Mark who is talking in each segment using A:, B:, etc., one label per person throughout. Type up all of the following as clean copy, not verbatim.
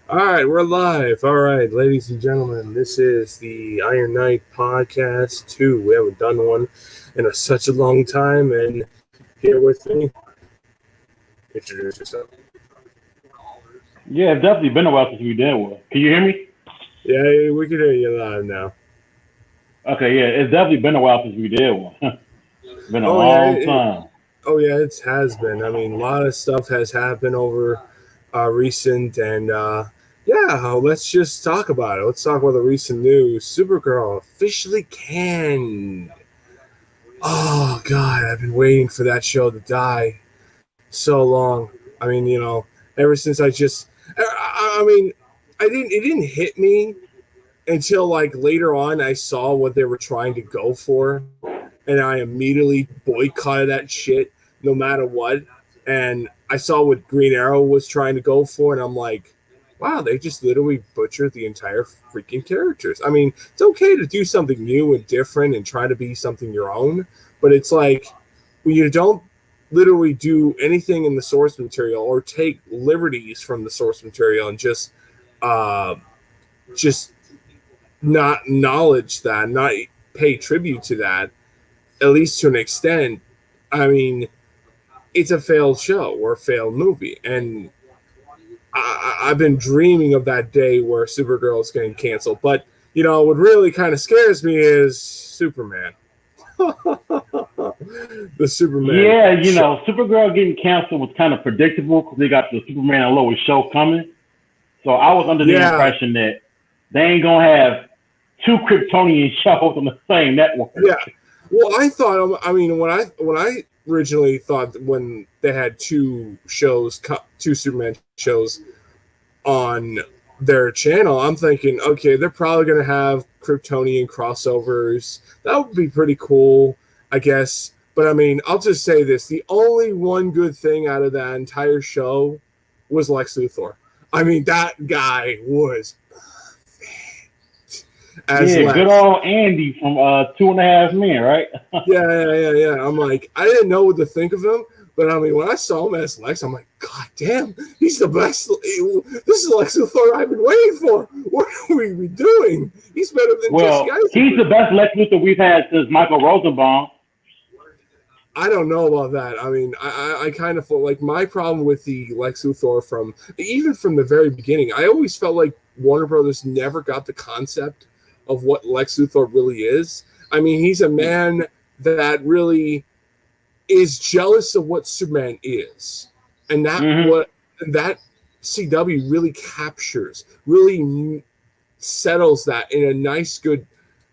A: All right, we're live. All right, ladies and gentlemen, this is the Iron Knight podcast 2. We haven't done one in such a long time, and here with me, introduce yourself.
B: Yeah, it's definitely been a while since we did one. Can you hear me?
A: Yeah, we can hear you live now.
B: Okay, yeah, it's definitely been a while since we did one. Been a
A: Oh yeah,
B: long time.
A: it has been. I mean, a lot of stuff has happened over recent, and yeah, let's just talk about it. Let's talk about the recent news. Supergirl officially canned. Oh God, I've been waiting for that show to die so long. I mean, ever since I mean, I didn't. It didn't hit me until like later on. I saw what they were trying to go for, and I immediately boycotted that shit, no matter what. And I saw what Green Arrow was trying to go for, and I'm like, wow, they just literally butchered the entire freaking characters. I mean, it's okay to do something new and different and try to be something your own, but it's like when you don't literally do anything in the source material or take liberties from the source material and uh just not acknowledge that, not pay tribute to that, at least to an extent. I mean, it's a failed show or a failed movie, and I've been dreaming of that day where Supergirl is getting canceled. But what really kind of scares me is Superman. The Superman
B: Yeah,
A: show.
B: Supergirl getting canceled was kind of predictable because they got the Superman and Lois show coming. So I was under the
A: Yeah,
B: impression that they ain't gonna have two Kryptonian shows on the same network.
A: yeah. Well, I thought. I mean, when I originally thought when they had two shows, two Superman shows on their channel, I'm thinking, okay, they're probably going to have Kryptonian crossovers. That would be pretty cool, I guess. But I mean, I'll just say this: the only one good thing out of that entire show was Lex Luthor. I mean, that guy was as
B: Yeah, good
A: Lex.
B: old Andy from Two and a Half Men, right?
A: Yeah. I'm like, I didn't know what to think of him, but I mean, when I saw him as Lex, I'm like, God damn, he's the best. This is Lex Luthor I've been waiting for. What are we doing? He's better than Jesse
B: Well, he's the
A: Eisenberg.
B: best Lex Luthor we've had since Michael Rosenbaum.
A: I don't know about that. I mean, I kind of felt like my problem with the Lex Luthor from even from the very beginning, I always felt like Warner Brothers never got the concept of what Lex Luthor really is. I mean, he's a man that really is jealous of what Superman is, and
B: Hmm
A: that CW really captures, really settles that in a nice, good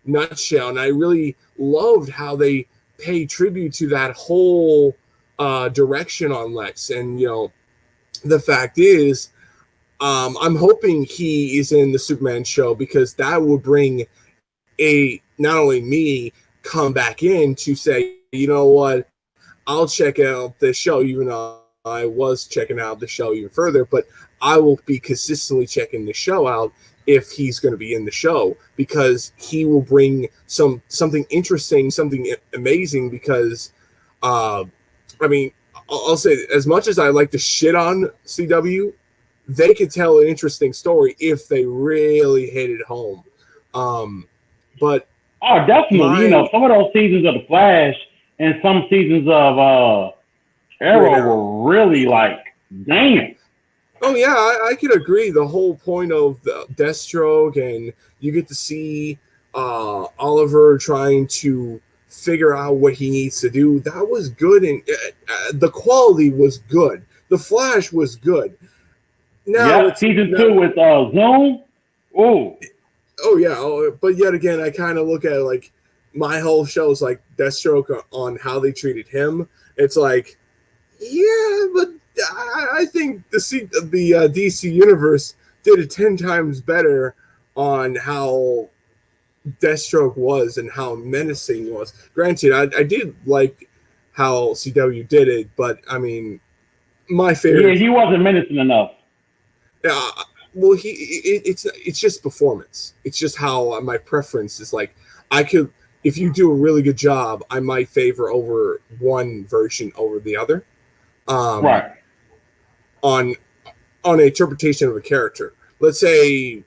A: nutshell. And I really loved how they pay tribute to that whole direction on Lex. And the fact is, I'm hoping he is in the Superman show because that will bring a not only me come back in to say, what, I'll check out the show, even though I was checking out the show even further, but I will be consistently checking the show out if he's going to be in the show because he will bring something interesting, something amazing. Because, uh, I mean, I'll say as much as I like to shit on CW, they could tell an interesting story if they really hit it home. Um, but
B: Oh, definitely.
A: my
B: Some of those seasons of The Flash and some seasons of
A: Green
B: Arrow
A: Arrow.
B: were really like, damn.
A: Oh yeah, I could agree. The whole point of the Deathstroke, and you get to see Oliver trying to figure out what he needs to do. That was good, and the quality was good. The Flash was good. Now
B: Yep,
A: it's
B: season
A: now,
B: two with Zoom. Ooh,
A: oh yeah, but yet again, I kind of look at it like my whole show is like Deathstroke on how they treated him. It's like, yeah, but I think the DC universe did it 10 times better on how Deathstroke was and how menacing he was. Granted, I did like how CW did it, but I mean, my
B: yeah,
A: favorite.
B: he wasn't menacing enough.
A: Uh, well, it's just performance. It's just how my preference is. Like, I could, if you do a really good job, I might favor over one version over the other. Um,
B: Right.
A: on on an interpretation of a character. let's say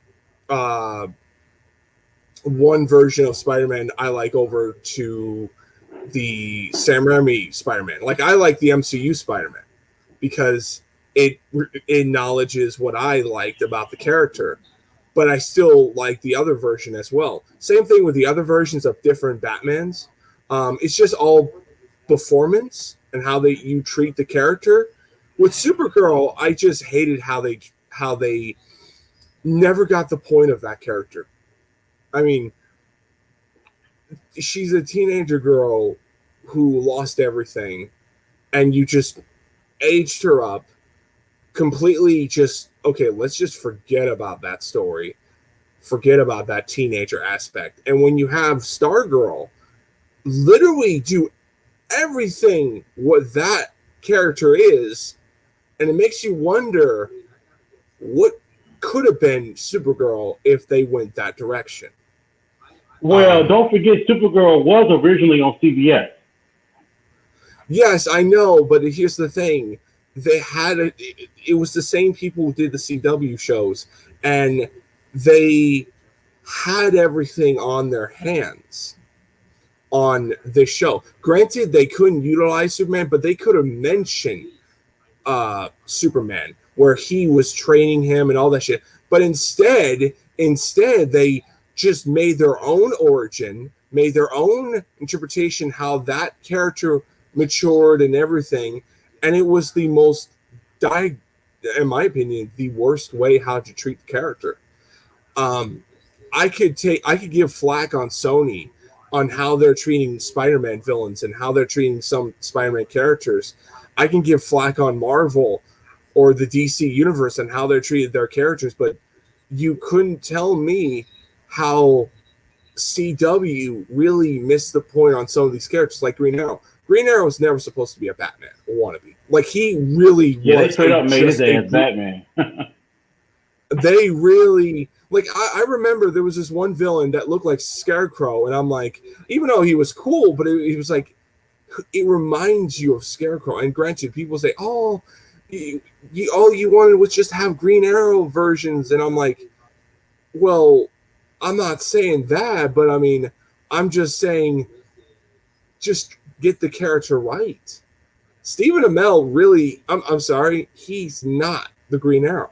A: one version of Spider-Man I like over to the Sam Raimi Spider-Man. Like I like the MCU Spider-Man because it acknowledges what I liked about the character, but I still like the other version as well. Same thing with the other versions of different Batmans. It's just all performance and how you treat the character. With Supergirl, I just hated how they never got the point of that character. I mean, she's a teenager girl who lost everything, and you just aged her up completely. Just okay, let's just forget about that story, forget about that teenager aspect. And when you have Stargirl literally do everything what that character is, and it makes you wonder what could have been Supergirl if they went that direction.
B: Well, don't forget, Supergirl was originally on CBS.
A: Yes, I know, but here's the thing: they had it was the same people who did the CW shows, and they had everything on their hands on this show. Granted, they couldn't utilize Superman, but they could have mentioned Superman, where he was training him and all that shit. But instead, they just made their own origin, made their own interpretation how that character matured and everything, and it was the most, in my opinion, the worst way how to treat the character. I could give flack on Sony on how they're treating Spider-Man villains and how they're treating some Spider-Man characters. I can give flack on Marvel or the DC universe and how they're treated their characters, but you couldn't tell me how CW really missed the point on some of these characters, like Green Arrow. Green Arrow was never supposed to be a Batman or wannabe. Like he really
B: Yeah,
A: was.
B: they straight up made his ass Batman.
A: They really like. I remember there was this one villain that looked like Scarecrow, and I'm like, even though he was cool, but it was like it reminds you of Scarecrow. And granted, people say, "Oh, all you wanted was just have Green Arrow versions," and I'm like, well, I'm not saying that, but I mean, I'm just saying, just get the character right. Stephen Amell really, I'm sorry, he's not the Green Arrow.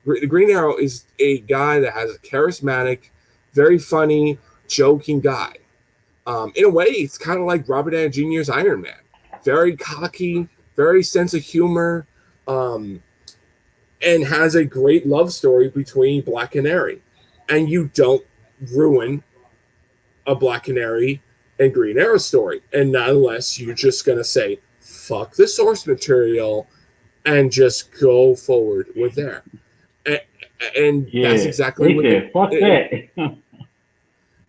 A: The Green Arrow is a guy that has a charismatic, very funny, joking guy. In a way, it's kind of like Robert Downey Jr.'s Iron Man. Very cocky, very sense of humor, and has a great love story between Black Canary. And you don't ruin a Black Canary and Green Arrow story. And not unless you're just going to say, fuck the source material and just go forward with there. And
B: yeah,
A: that's exactly what
B: said. Fuck that.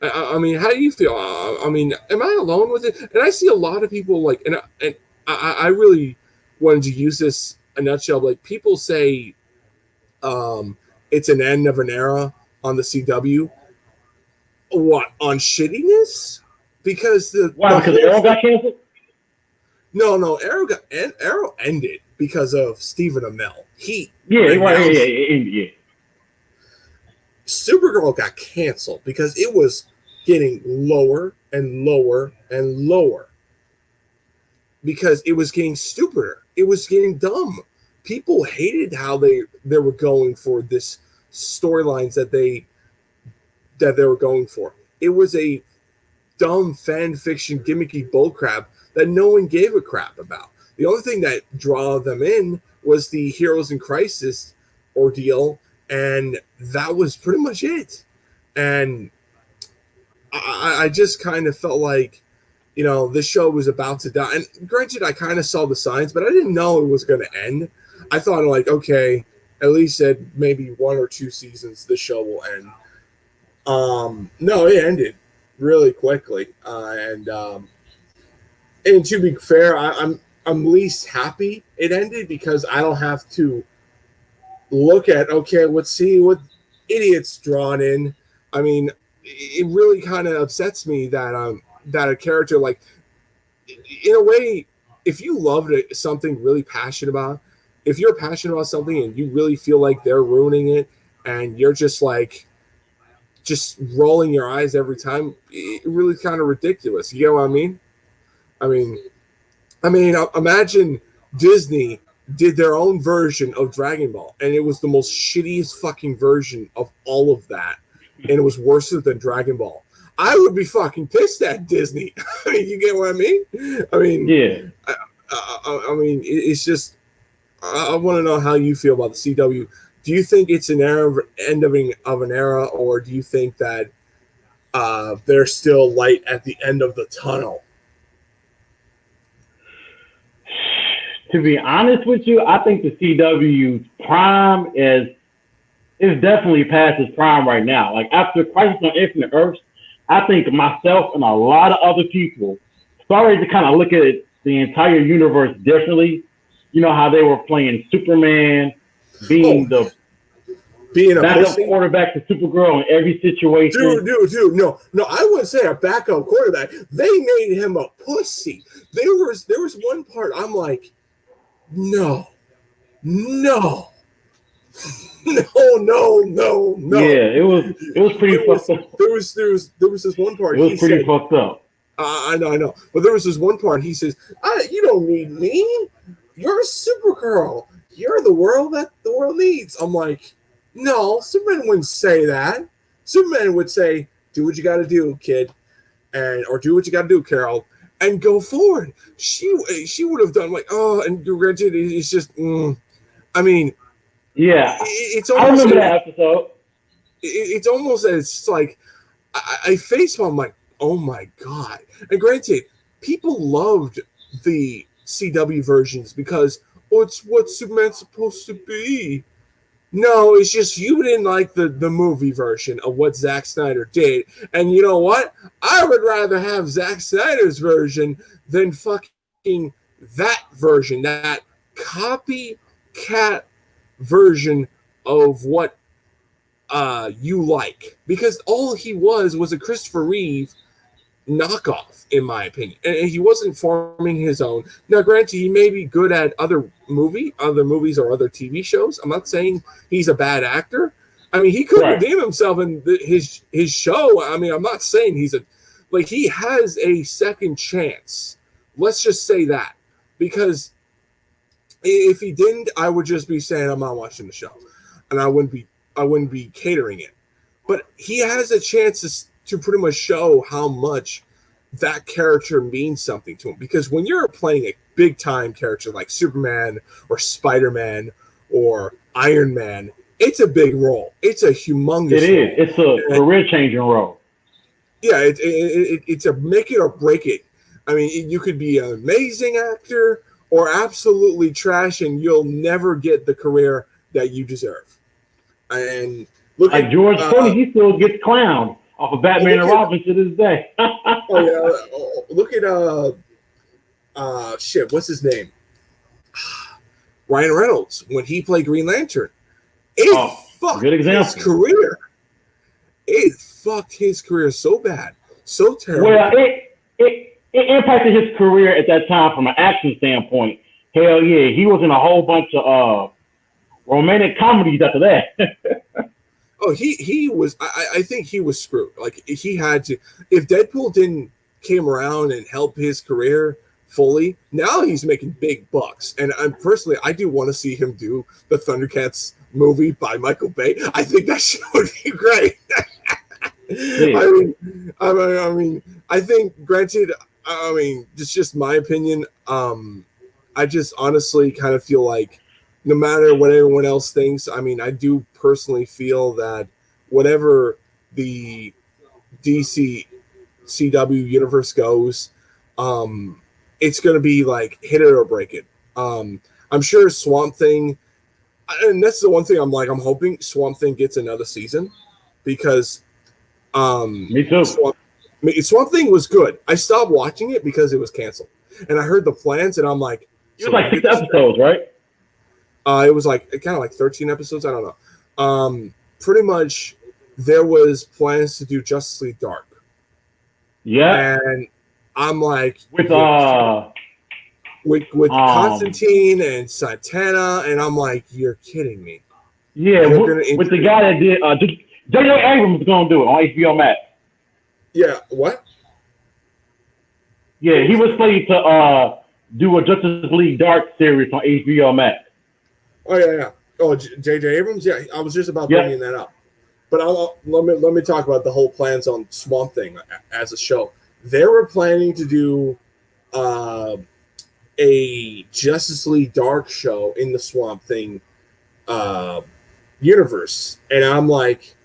A: I mean, how do you feel? I mean, am I alone with it? And I see a lot of people like, and I really wanted to use this in a nutshell. Like people say, it's an end of an era on the CW. What, on shittiness? Because
B: because Arrow got canceled?
A: No, Arrow ended because of Stephen Amell.
B: Yeah.
A: Supergirl got canceled because it was getting lower and lower and lower. Because it was getting stupider. It was getting dumb. People hated how they were going for this storylines that they were going for. It was a dumb fan fiction gimmicky bullcrap that no one gave a crap about. The only thing that drew them in was the Heroes in Crisis ordeal, and that was pretty much it. And I just kind of felt like, you know, this show was about to die. And granted, I kind of saw the signs, but I didn't know it was going to end. I thought, like, okay, at least at maybe 1 or 2 seasons, the show will end. No, it ended really quickly, and to be fair, I'm least happy it ended because I don't have to look at, okay, let's see what idiots drawn in. I mean, it really kind of upsets me that that a character, like, in a way, if you love something really passionate about, if you're passionate about something and you really feel like they're ruining it, and you're just like just rolling your eyes every time. It really kind of ridiculous. You get what I mean? I mean, imagine Disney did their own version of Dragon Ball, and it was the most shittiest fucking version of all of that, and it was worse than Dragon Ball. I would be fucking pissed at Disney. I mean, you get what I mean? I mean,
B: Yeah.
A: I mean, it's just. I want to know how you feel about the CW. Do you think it's an ending of an era, or do you think that there's still light at the end of the tunnel?
B: To be honest with you, I think the CW's prime is definitely past its prime right now. Like after Crisis on Infinite Earths, I think myself and a lot of other people started to kind of look at the entire universe differently. You know how they were playing Superman, being a backup quarterback to Supergirl in every situation.
A: Dude, no, I wouldn't say a backup quarterback. They made him a pussy. There was one part I'm like, no. No.
B: Yeah, it was pretty fucked up.
A: There was this one part.
B: It was pretty fucked up.
A: I know. But there was this one part. He says, "You don't need me. You're a Supergirl. You're the world that the world needs." I'm like, no, Superman wouldn't say that. Superman would say, "Do what you got to do, kid, or do what you got to do, Carol, and go forward." She would have done like, and granted, it's just, I mean,
B: yeah,
A: it's
B: almost, I remember that episode.
A: It's almost as like I face palm, like, oh my god. And granted, people loved the CW versions because it's what Superman's supposed to be. No, it's just you didn't like the movie version of what Zack Snyder did. And you know what? I would rather have Zack Snyder's version than fucking that version, that copycat version of what you like. Because all he was a Christopher Reeve knockoff, in my opinion, and he wasn't forming his own. Now, granted, he may be good at other movies or other TV shows. I'm not saying he's a bad actor. I mean, he could redeem himself in his show. I mean, I'm not saying he has a second chance. Let's just say that, because if he didn't, I would just be saying I'm not watching the show, and I wouldn't be catering it. But he has a chance to pretty much show how much that character means something to him. Because when you're playing a big-time character like Superman or Spider-Man or Iron Man, it's a big role. It's a humongous role.
B: It's a career-changing role.
A: Yeah, it's a make it or break it. I mean, you could be an amazing actor or absolutely trash, and you'll never get the career that you deserve. And look
B: like George Clooney, he still gets clowned off of Batman and Robin to this day.
A: Look at what's his name? Ryan Reynolds, when he played Green Lantern. It fucked his career. It fucked his career so bad, so terrible.
B: Well, it impacted his career at that time from an action standpoint. Hell yeah, he was in a whole bunch of romantic comedies after that.
A: Oh, he was. I think he was screwed. Like, he had to. If Deadpool didn't came around and help his career fully, now he's making big bucks. And personally, I do want to see him do the Thundercats movie by Michael Bay. I think that shit would be great. Yeah. I mean, I think. Granted, I mean, it's just my opinion. I just honestly kind of feel like, no matter what everyone else thinks, I mean, I do personally feel that whatever the DC CW universe goes, it's going to be like hit it or break it. I'm sure Swamp Thing, and that's the one thing I'm hoping Swamp Thing gets another season, because
B: me too.
A: Swamp Thing was good. I stopped watching it because it was canceled, and I heard the plans, and I'm like,
B: it was like 6 episodes, right?
A: It was like kind of like 13 episodes. I don't know. Pretty much, there was plans to do Justice League Dark.
B: Yeah,
A: and I'm like,
B: with
A: Constantine and Santana, and I'm like, you're kidding me.
B: Yeah,
A: They're gonna
B: with the guy that did J.J. Abrams is gonna do it on HBO Max.
A: Yeah, what?
B: Yeah, he was slated to do a Justice League Dark series on HBO Max.
A: Oh yeah. Oh, J.J. Abrams. Yeah, I was just about bringing
B: Yep.
A: that up. But let me talk about the whole plans on Swamp Thing as a show. They were planning to do a Justice League Dark show in the Swamp Thing uh, universe, and I'm like,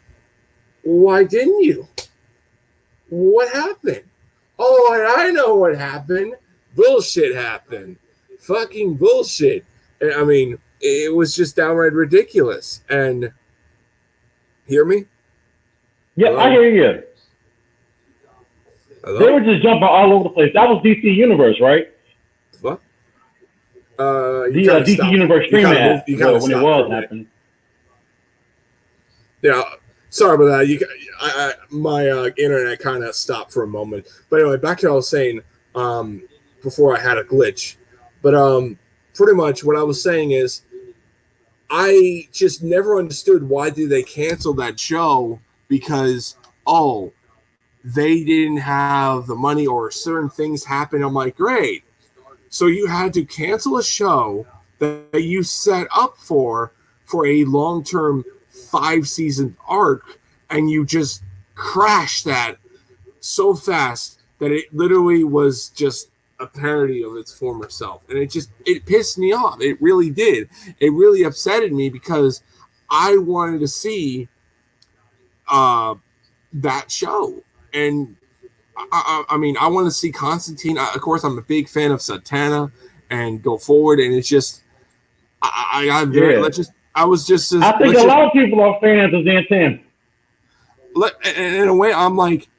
A: why didn't you? What happened? Oh, and I know what happened. Bullshit happened. Fucking bullshit. And, I mean, it was just downright ridiculous. And hear me?
B: Yep,
A: Hello?
B: I hear you.
A: Hello?
B: They were just jumping all over the place. That was DC Universe, right?
A: What?
B: The DC Universe streaming app when it was happening.
A: Yeah, sorry about that. My internet kind of stopped for a moment. But anyway, back to what I was saying before I had a glitch. But pretty much what I was saying is I just never understood why did they cancel that show because, oh, they didn't have the money or certain things happened. I'm like, great. So you had to cancel a show that you set up for a long-term 5-season arc, and you just crashed that so fast that it literally was just a parody of its former self. And it pissed me off. It really did. It really upsetted me because I wanted to see that show. And I mean, I want to see Constantine. Of course, I'm a big fan of Satana and Go Forward. And it's just, I was just.
B: I think a lot of people are fans of Zantan.
A: In a way, I'm like,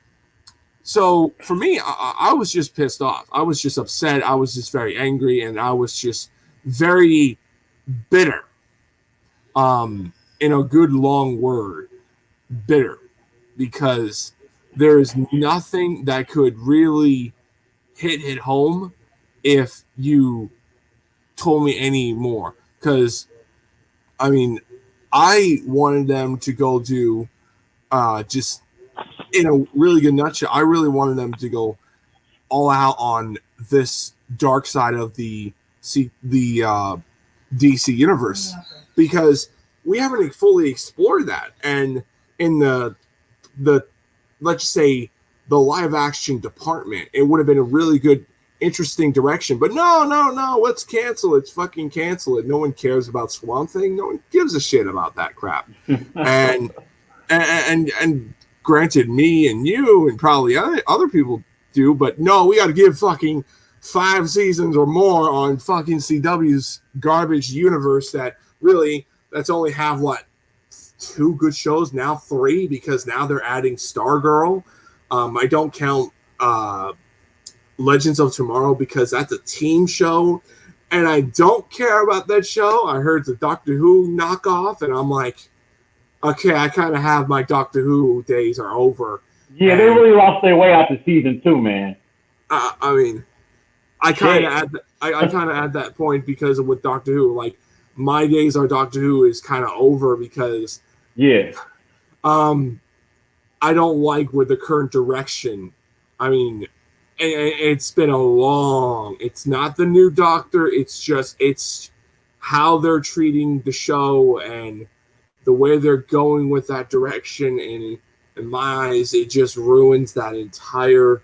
A: so for me, I was just pissed off. I was just upset. I was just very angry, and I was just very bitter. In a good long word, bitter, because there is nothing that could really hit home if you told me any more. Because, I mean, I wanted them to go do just in a really good nutshell. I really wanted them to go all out on this dark side of the DC universe because we haven't fully explored that. And in the let's say the live action department, it would have been a really good, interesting direction. But no, let's cancel it. Let's fucking cancel it. No one cares about Swamp Thing. No one gives a shit about that crap. and granted, me and you and probably other people do, but no, we got to give fucking 5 seasons or more on fucking CW's garbage universe that really, that's only have, 2 good shows, now 3, because now they're adding Stargirl. I don't count Legends of Tomorrow because that's a team show, and I don't care about that show. I heard the Doctor Who knockoff, and I'm like, okay, I kind of have my Doctor Who days are over.
B: Yeah, they really lost their way after season 2, man.
A: I mean, I kind of at that point because of with Doctor Who, like my days are Doctor Who is kind of over because I don't like with the current direction. I mean, it's been it's not the new Doctor. It's how they're treating the show and the way they're going with that direction. And in my eyes, it just ruins that entire.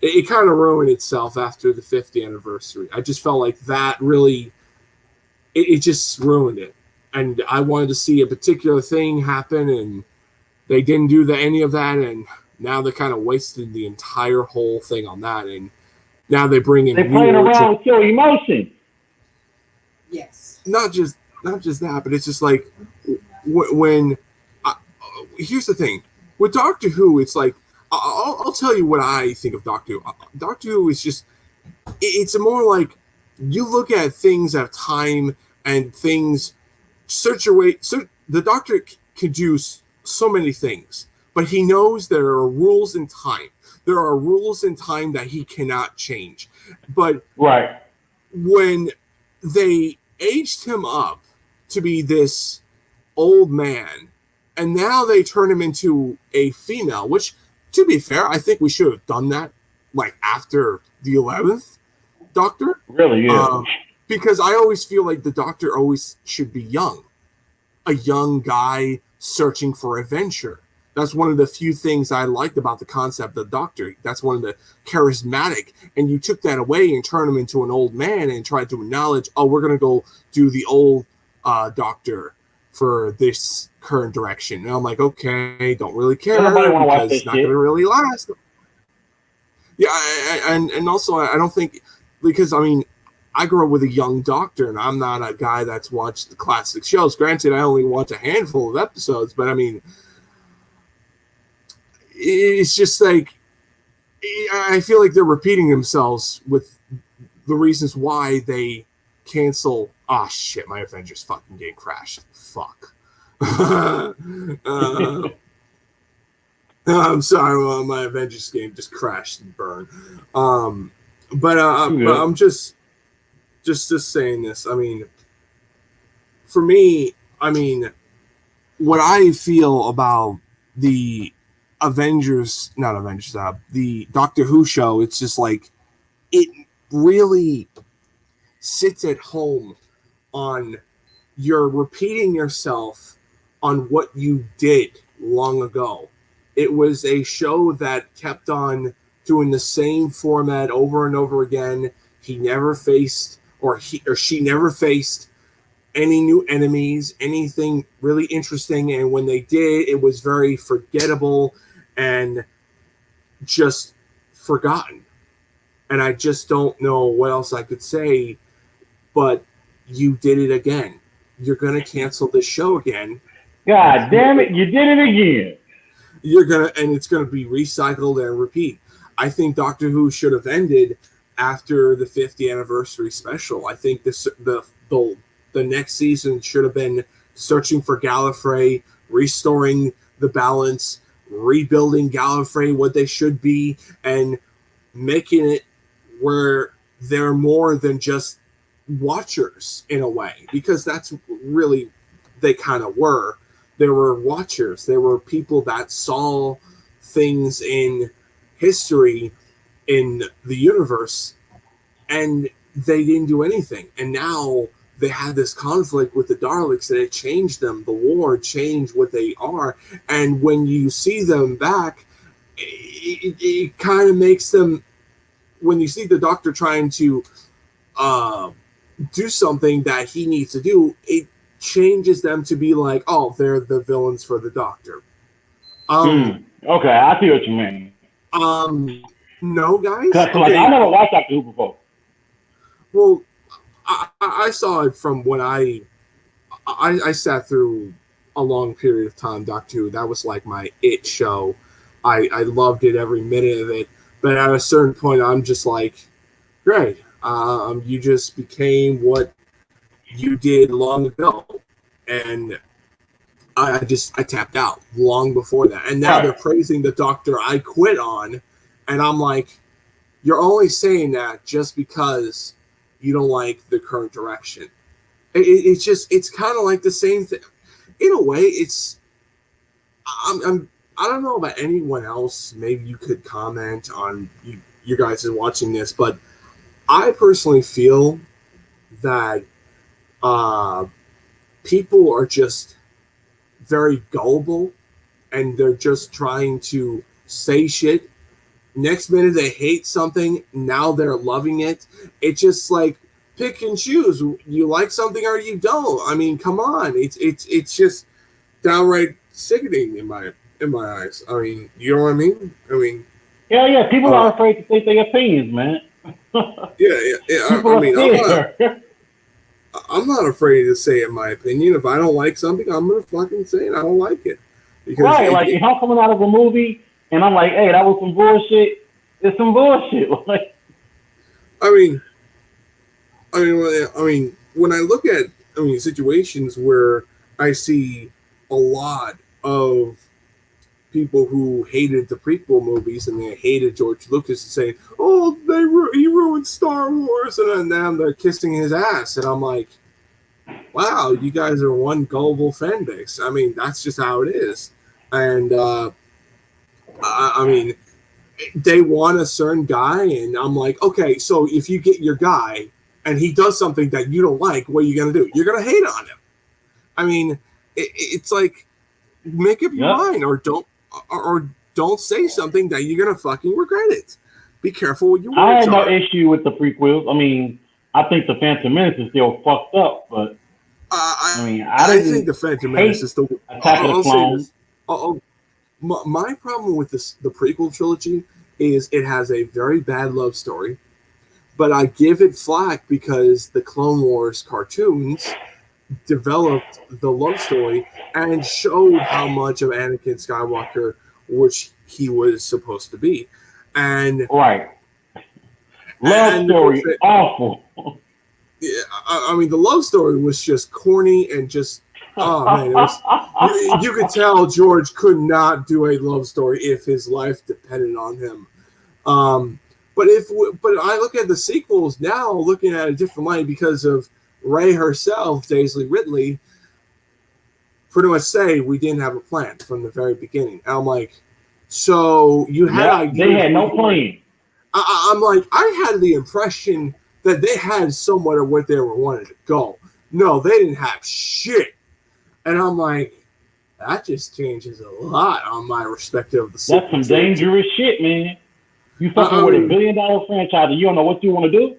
A: It kind of ruined itself after the 50th anniversary. I just felt like that really, it just ruined it. And I wanted to see a particular thing happen, and they didn't do any of that, and now they kind of wasted the entire whole thing on that. And now they bring in.
B: They're playing around with your emotions.
C: Yes.
A: Not just that, but it's just like when. Here's the thing with Doctor Who, it's like I'll tell you what I think of Doctor Who. Doctor Who is just it's more like you look at things at time and things. The Doctor can do so many things, but he knows there are rules in time. There are rules in time that he cannot change. But when they aged him up to be this old man, and now they turn him into a female, which, to be fair, I think we should have done that like after the 11th Doctor.
B: Really, yeah.
A: Because I always feel like the Doctor always should be young. A young guy searching for adventure. That's one of the few things I liked about the concept of the Doctor. That's one of the charismatic. And you took that away and turned him into an old man and tried to acknowledge, oh, we're going to go do the old Doctor for this current direction. And I'm like, okay, don't really care because it's not going to really last. Yeah, and also I don't think, because I mean, I grew up with a young Doctor, and I'm not a guy that's watched the classic shows. Granted, I only watch a handful of episodes, but I mean, it's just like, I feel like they're repeating themselves with the reasons why they cancel. Oh shit, my Avengers fucking game crashed. Fuck. I'm sorry, my Avengers game just crashed and burned. But I'm just saying this. I mean, for me, I mean, what I feel about the the Doctor Who show, it's just like, it really sits at home on, you're repeating yourself on what you did long ago. It was a show that kept on doing the same format over and over again. He never faced, or she never faced any new enemies, anything really interesting. And when they did, it was very forgettable and just forgotten. And I just don't know what else I could say, but you did it again. You're going to cancel this show again.
B: God damn it, you did it again.
A: And it's going to be recycled and repeat. I think Doctor Who should have ended after the 50th anniversary special. I think the next season should have been searching for Gallifrey, restoring the balance, rebuilding Gallifrey what they should be, and making it where they're more than just watchers in a way, because that's really they kind of were. They were watchers. They were people that saw things in history, in the universe, and they didn't do anything. And now they had this conflict with the Daleks, and it changed them. The war changed what they are. And when you see them back, it kind of makes them, when you see the Doctor trying to do something that he needs to do, it changes them to be like, oh, they're the villains for the Doctor.
B: Okay, I see what you mean.
A: No, guys.
B: Okay. Like, I never watched Doctor Who before.
A: Well, I saw it from when I sat through a long period of time. Doctor Who, that was like my it show. I loved it, every minute of it. But at a certain point, I'm just like, great. You just became what you did long ago, and I tapped out long before that. And now they're praising the Doctor I quit on, and I'm like, you're only saying that just because you don't like the current direction. It's kind of like the same thing in a way. I don't know about anyone else. Maybe you could comment on you guys are watching this, but I personally feel that people are just very gullible, and they're just trying to say shit. Next minute they hate something, now they're loving it. It's just like, pick and choose. You like something or you don't. I mean, come on. It's just downright sickening in my eyes. I mean, you know what I mean? I mean,
B: yeah. People are afraid to say their opinions, man.
A: Yeah. I'm not afraid to say it, my opinion. If I don't like something, I'm gonna fucking say it. I don't like it.
B: Because like if I'm coming out of a movie and I'm like, hey, that was some bullshit. It's some bullshit. Like,
A: I mean, when I look at situations where I see a lot of people who hated the prequel movies and they hated George Lucas and saying, "Oh, he ruined Star Wars," and then they're kissing his ass, and I'm like, wow, you guys are one gullible fan base. I mean, that's just how it is. And I mean, they want a certain guy, and I'm like, okay, so if you get your guy and he does something that you don't like, what are you gonna do? You're gonna hate on him. I mean, it's like, make up your mind, or don't say something that you're gonna fucking regret it. Be careful what you want.
B: I had no issue with the prequels. I mean, I think the Phantom Menace is still fucked up, but
A: I think the Phantom Menace is the
B: Attack of the Clones.
A: My problem with the prequel trilogy is it has a very bad love story, but I give it flack because the Clone Wars cartoons developed the love story and showed how much of Anakin Skywalker which he was supposed to be. And
B: right. Love story, awful.
A: Yeah, I mean, the love story was just corny and just, oh man, it was, you could tell George could not do a love story if his life depended on him. But I look at the sequels now, looking at a different light because of Rey herself, Daisy Ridley, pretty much say we didn't have a plan from the very beginning. And I'm like, so you had
B: they had no plan.
A: I'm like, I had the impression that they had somewhat of what they were wanting to go. No, they didn't have shit. And I'm like, that just changes a lot on my perspective of the
B: That's some dangerous shit, man. You fucking with $1 billion franchise and you don't know what you want to do?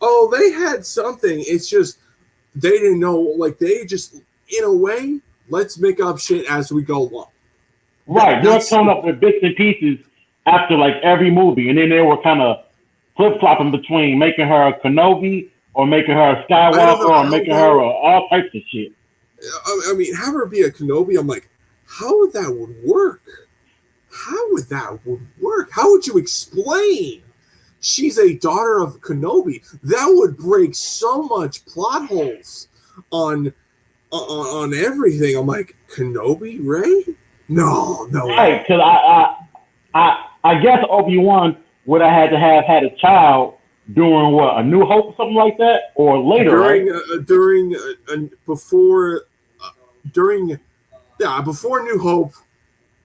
A: Oh, they had something. It's just they didn't know. Like, they just, in a way, let's make up shit as we go along.
B: Right. They're coming up with bits and pieces after like every movie, and then they were kind of flip-flopping between making her a Kenobi or making her a Skywalker or making her all types of shit.
A: I mean, have her be a Kenobi, I'm like, how would that would work? How would that would work? How would you explain she's a daughter of Kenobi? That would break so much plot holes on everything. I'm like, Kenobi, Rey? No.
B: Right, because I guess Obi-Wan would have had to have had a child during what, A New Hope or something like that, or later,
A: before New Hope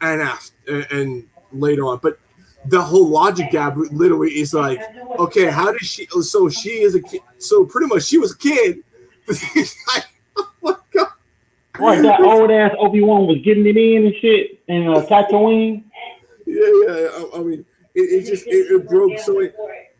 A: and after and later on. But the whole logic gap literally is like, okay, how did she? So she is a kid. So pretty much she was a kid. Like, oh my god!
B: Right, that old ass Obi-Wan was getting it in and shit in Tatooine.
A: Yeah. I mean, it broke so much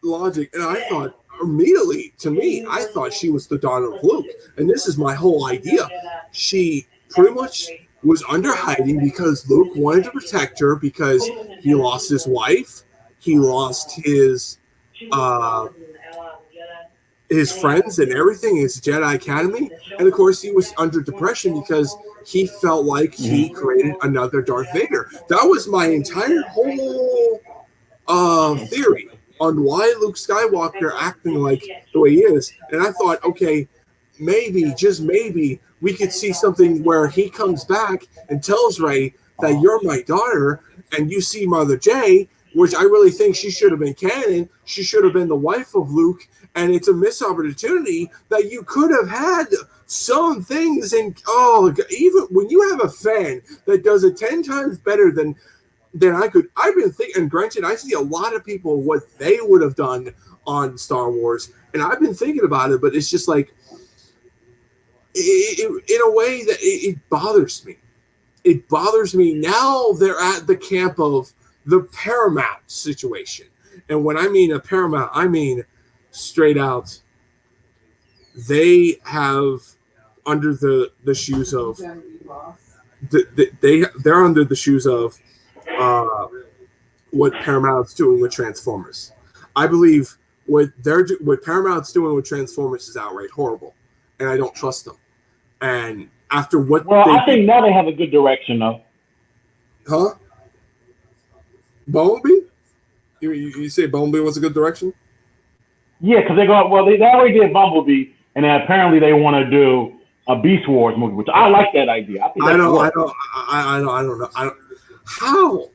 A: logic, and I thought immediately, to me, I thought she was the daughter of Luke, and this is my whole idea. She pretty much was under hiding because Luke wanted to protect her because he lost his wife, he lost his friends and everything, his Jedi Academy, and of course he was under depression because he felt like he created another Darth Vader. That was my entire whole theory on why Luke Skywalker acting like the way he is. And I thought, okay, maybe, just maybe, we could see something where he comes back and tells Rey that you're my daughter, and you see Mother Jay, which I really think she should have been canon. She should have been the wife of Luke, and it's a missed opportunity that you could have had some things. And even when you have a fan that does it 10 times better than I could, I've been thinking, and granted, I see a lot of people what they would have done on Star Wars, and I've been thinking about it, but it's just like, in a way that it bothers me. It bothers me. Now they're at the camp of the Paramount situation. And when I mean a Paramount, I mean straight out, they have under the shoes of they're under the shoes of what Paramount's doing with Transformers. I believe what Paramount's doing with Transformers is outright horrible, and I don't trust them. And after what,
B: I think now they have a good direction though.
A: Huh? Bumblebee? You say Bumblebee was a good direction?
B: Yeah, because they already did Bumblebee, and then apparently they want to do a Beast Wars movie, which I like that idea. I don't know.
A: How?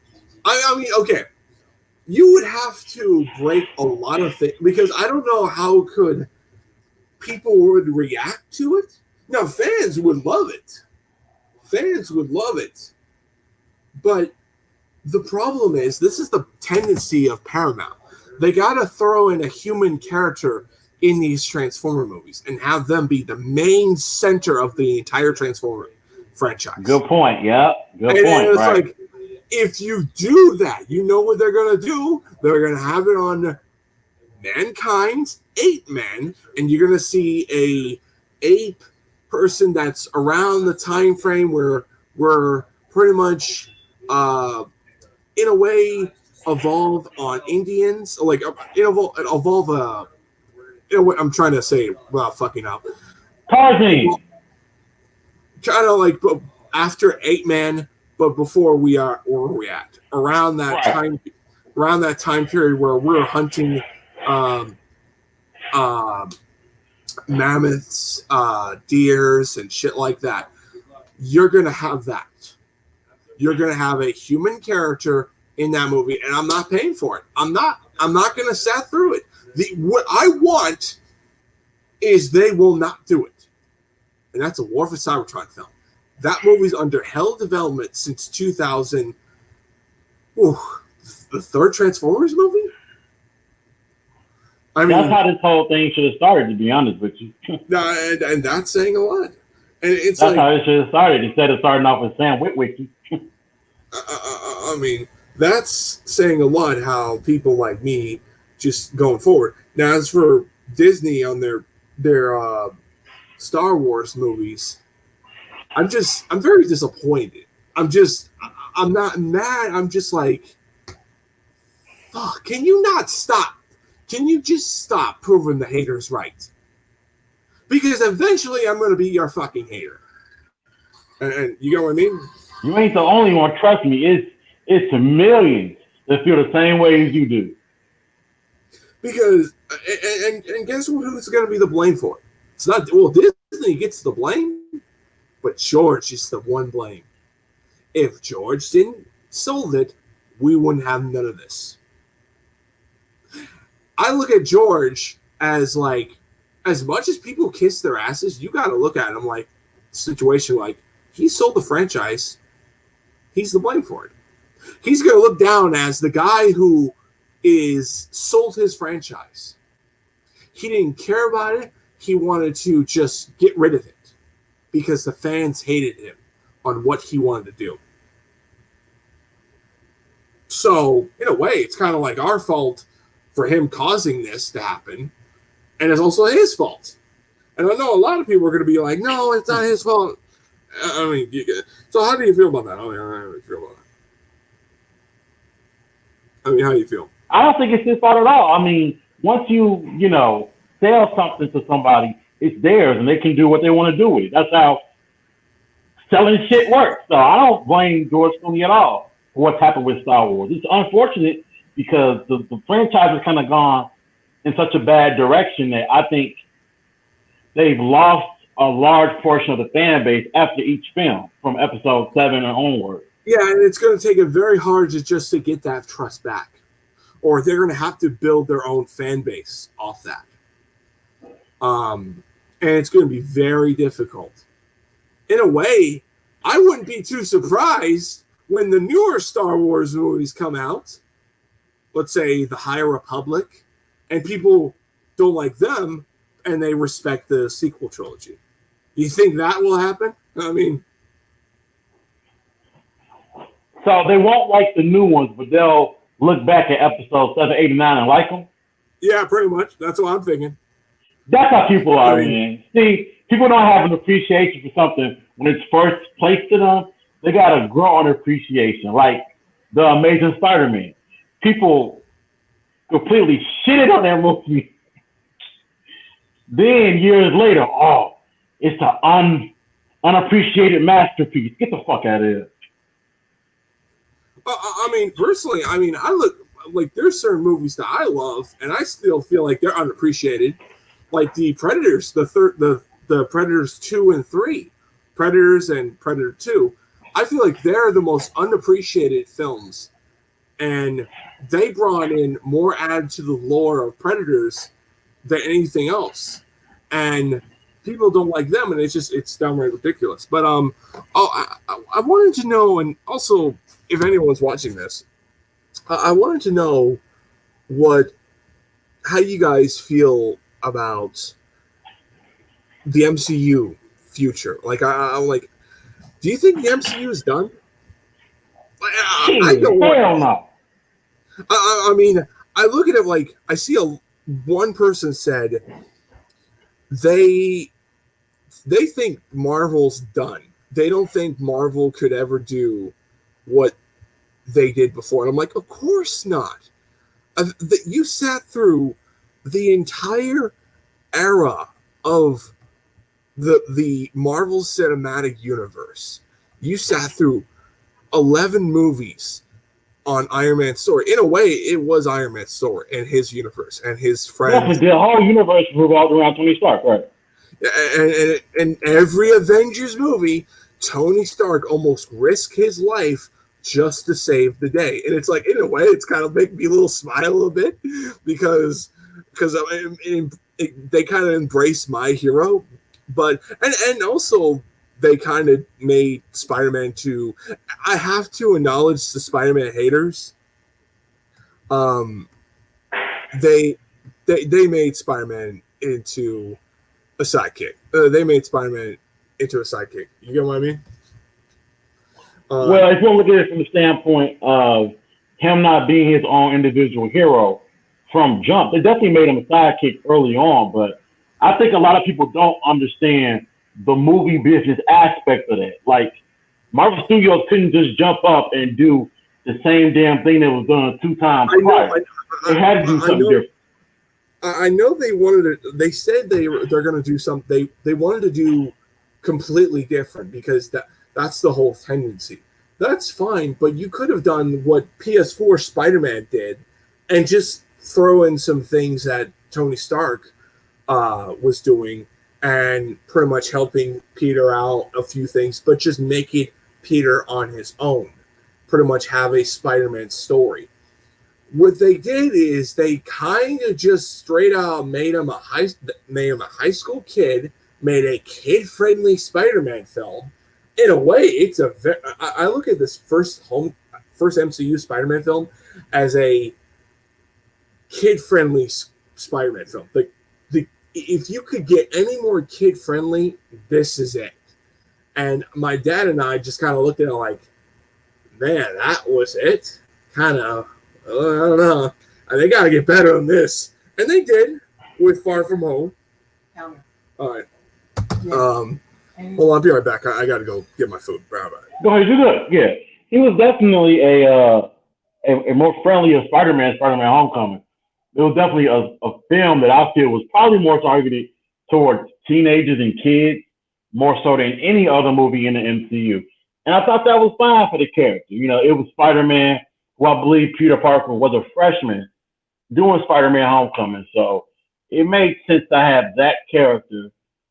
A: I mean, okay. You would have to break a lot of things because I don't know how could people would react to it. Now, fans would love it. Fans would love it. But the problem is, this is the tendency of Paramount. They got to throw in a human character in these Transformer movies and have them be the main center of the entire Transformer franchise.
B: Good point. Yeah. Good
A: and
B: point.
A: It's
B: right.
A: like, if you do that, you know what they're going to do? They're going to have it on Mankind's Ape Man, and you're going to see a ape person that's around the time frame where we're pretty much in a way evolve on Indians, like evolve I'm trying to say without fucking up.
B: Tarzan.
A: Kind of like after Ape Man, but before we are where we at around that time period where we're hunting mammoths, deers, and shit like that. You're gonna have that. You're gonna have a human character in that movie, and I'm not paying for it. I'm not gonna sat through it. What I want is they will not do it, and that's a War for Cybertron film. That movie's under hell development since 2000. Ooh, the third Transformers movie. I mean,
B: that's how this whole thing should have started. To be honest with you,
A: and that's saying a lot. And it's
B: that's
A: like,
B: how it should have started instead of starting off with Sam Witwicky.
A: I mean, that's saying a lot. How people like me just going forward. Now, as for Disney on their Star Wars movies, I'm very disappointed. I'm not mad. I'm just like, fuck, can you not stop? Can you just stop proving the haters right? Because eventually I'm going to be your fucking hater. And you know what I mean?
B: You ain't the only one. Trust me. It's millions that feel the same way as you do.
A: Because, and guess who's going to be the blame for it? It's not, well, Disney gets the blame, but George is the one blame. If George didn't sold it, we wouldn't have none of this. I look at George as like, as much as people kiss their asses, you got to look at him like situation like he sold the franchise. He's the blame for it. He's going to look down as the guy who is sold his franchise. He didn't care about it. He wanted to just get rid of it because the fans hated him on what he wanted to do. So, in a way, it's kind of like our fault for him causing this to happen. And it's also his fault. And I know a lot of people are going to be like, no, it's not his fault. I mean, so how do you feel about that? How do you feel about that? I mean, how do you feel?
B: I don't think it's his fault at all. I mean, once you sell something to somebody, it's theirs and they can do what they want to do with it. That's how selling shit works. So I don't blame George Clooney at all for what's happened with Star Wars. It's unfortunate because the franchise has kind of gone in such a bad direction that I think they've lost a large portion of the fan base after each film from episode 7 and onward.
A: Yeah, and it's going to take it very hard to get that trust back. Or they're going to have to build their own fan base off that. And it's going to be very difficult. In a way, I wouldn't be too surprised when the newer Star Wars movies come out, let's say The High Republic, and people don't like them, and they respect the sequel trilogy. You think that will happen? I mean...
B: So they won't like the new ones, but they'll look back at episode 7, 8, and 9 and like them?
A: Yeah, pretty much. That's what I'm thinking.
B: That's how people are, man. See, people don't have an appreciation for something when it's first placed to them. They got to grow on appreciation, like The Amazing Spider-Man. People completely shitted on that movie. Then, years later, oh, it's an unappreciated masterpiece. Get the fuck out of here.
A: I mean, personally, I look like there's certain movies that I love, and I still feel like they're unappreciated. Like the Predators, the Predators 2 and 3, Predators and Predator 2. I feel like they're the most unappreciated films, and they brought in more add to the lore of Predators than anything else. And people don't like them, and it's downright ridiculous. But I wanted to know, and also if anyone's watching this, I wanted to know how you guys feel about the MCU future. Like, I'm like, do you think the MCU is done? I don't
B: Hell no.
A: I mean, I look at it like I see one person said they think Marvel's done. They don't think Marvel could ever do what they did before. And I'm like, of course not. You sat through the entire era of the Marvel Cinematic Universe. You sat through 11 movies on Iron Man's story. In a way, it was Iron Man's story and his universe and his friends.
B: Yeah, the whole universe revolved around Tony Stark, right?
A: And every Avengers movie, Tony Stark almost risked his life just to save the day. And it's like, in a way, it's kind of making me a little smile a little bit because they kind of embrace my hero. But and also they kind of made Spider-Man 2. I have to acknowledge the Spider-Man haters. They made Spider-Man into a sidekick. They made Spider-Man into a sidekick. You get what I mean?
B: Well, if you look at it from the standpoint of him not being his own individual hero from jump, they definitely made him a sidekick early on. But I think a lot of people don't understand the movie business aspect of that. Like, Marvel Studios couldn't just jump up and do the same damn thing that was done 2 times prior. They had to do something different.
A: I know they wanted to. They said they're going to do something. They wanted to do completely different because that's the whole tendency. That's fine, but you could have done what PS4 Spider-Man did, and just throw in some things that Tony Stark was doing, and pretty much helping Peter out a few things, but just make it Peter on his own. Pretty much have a Spider-Man story. What they did is they kind of just straight out made him a high school kid, made a kid-friendly Spider-Man film. In a way, I look at this first MCU Spider-Man film as a kid-friendly Spider-Man film. If you could get any more kid-friendly, this is it. And my dad and I just kind of looked at it like, man, that was it? Kind of, I don't know. They got to get better than this. And they did with Far From Home. All right. Yeah. Hold on, I'll be right back. I got to go get my food. Go
B: ahead, you're good. Yeah. He was definitely a more friendly Spider-Man Homecoming. It was definitely a film that I feel was probably more targeted towards teenagers and kids, more so than any other movie in the MCU. And I thought that was fine for the character. You know, it was Spider-Man, who I believe Peter Parker was a freshman doing Spider-Man Homecoming. So it made sense to have that character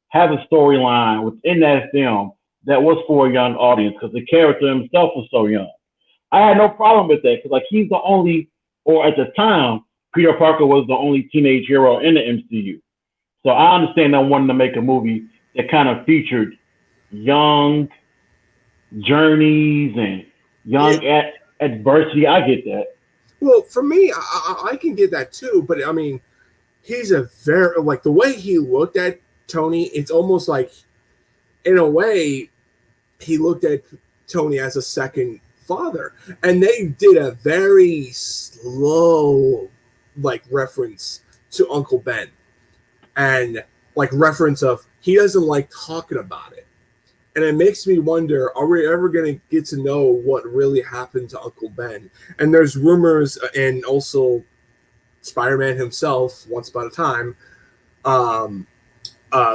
B: have a storyline within that film that was for a young audience because the character himself was so young. I had no problem with that because, like, he's the only, or at the time, Peter Parker was the only teenage hero in the MCU. So I understand them wanting to make a movie that kind of featured young journeys and young adversity. I get that.
A: Well, for me, I can get that too. But I mean, he's a very, like, the way he looked at Tony, it's almost like, in a way, he looked at Tony as a second father. And they did a very slow, like, reference to Uncle Ben. And, like, reference of, he doesn't like talking about it. And it makes me wonder, are we ever going to get to know what really happened to Uncle Ben? And there's rumors, and also Spider-Man himself, once upon a time,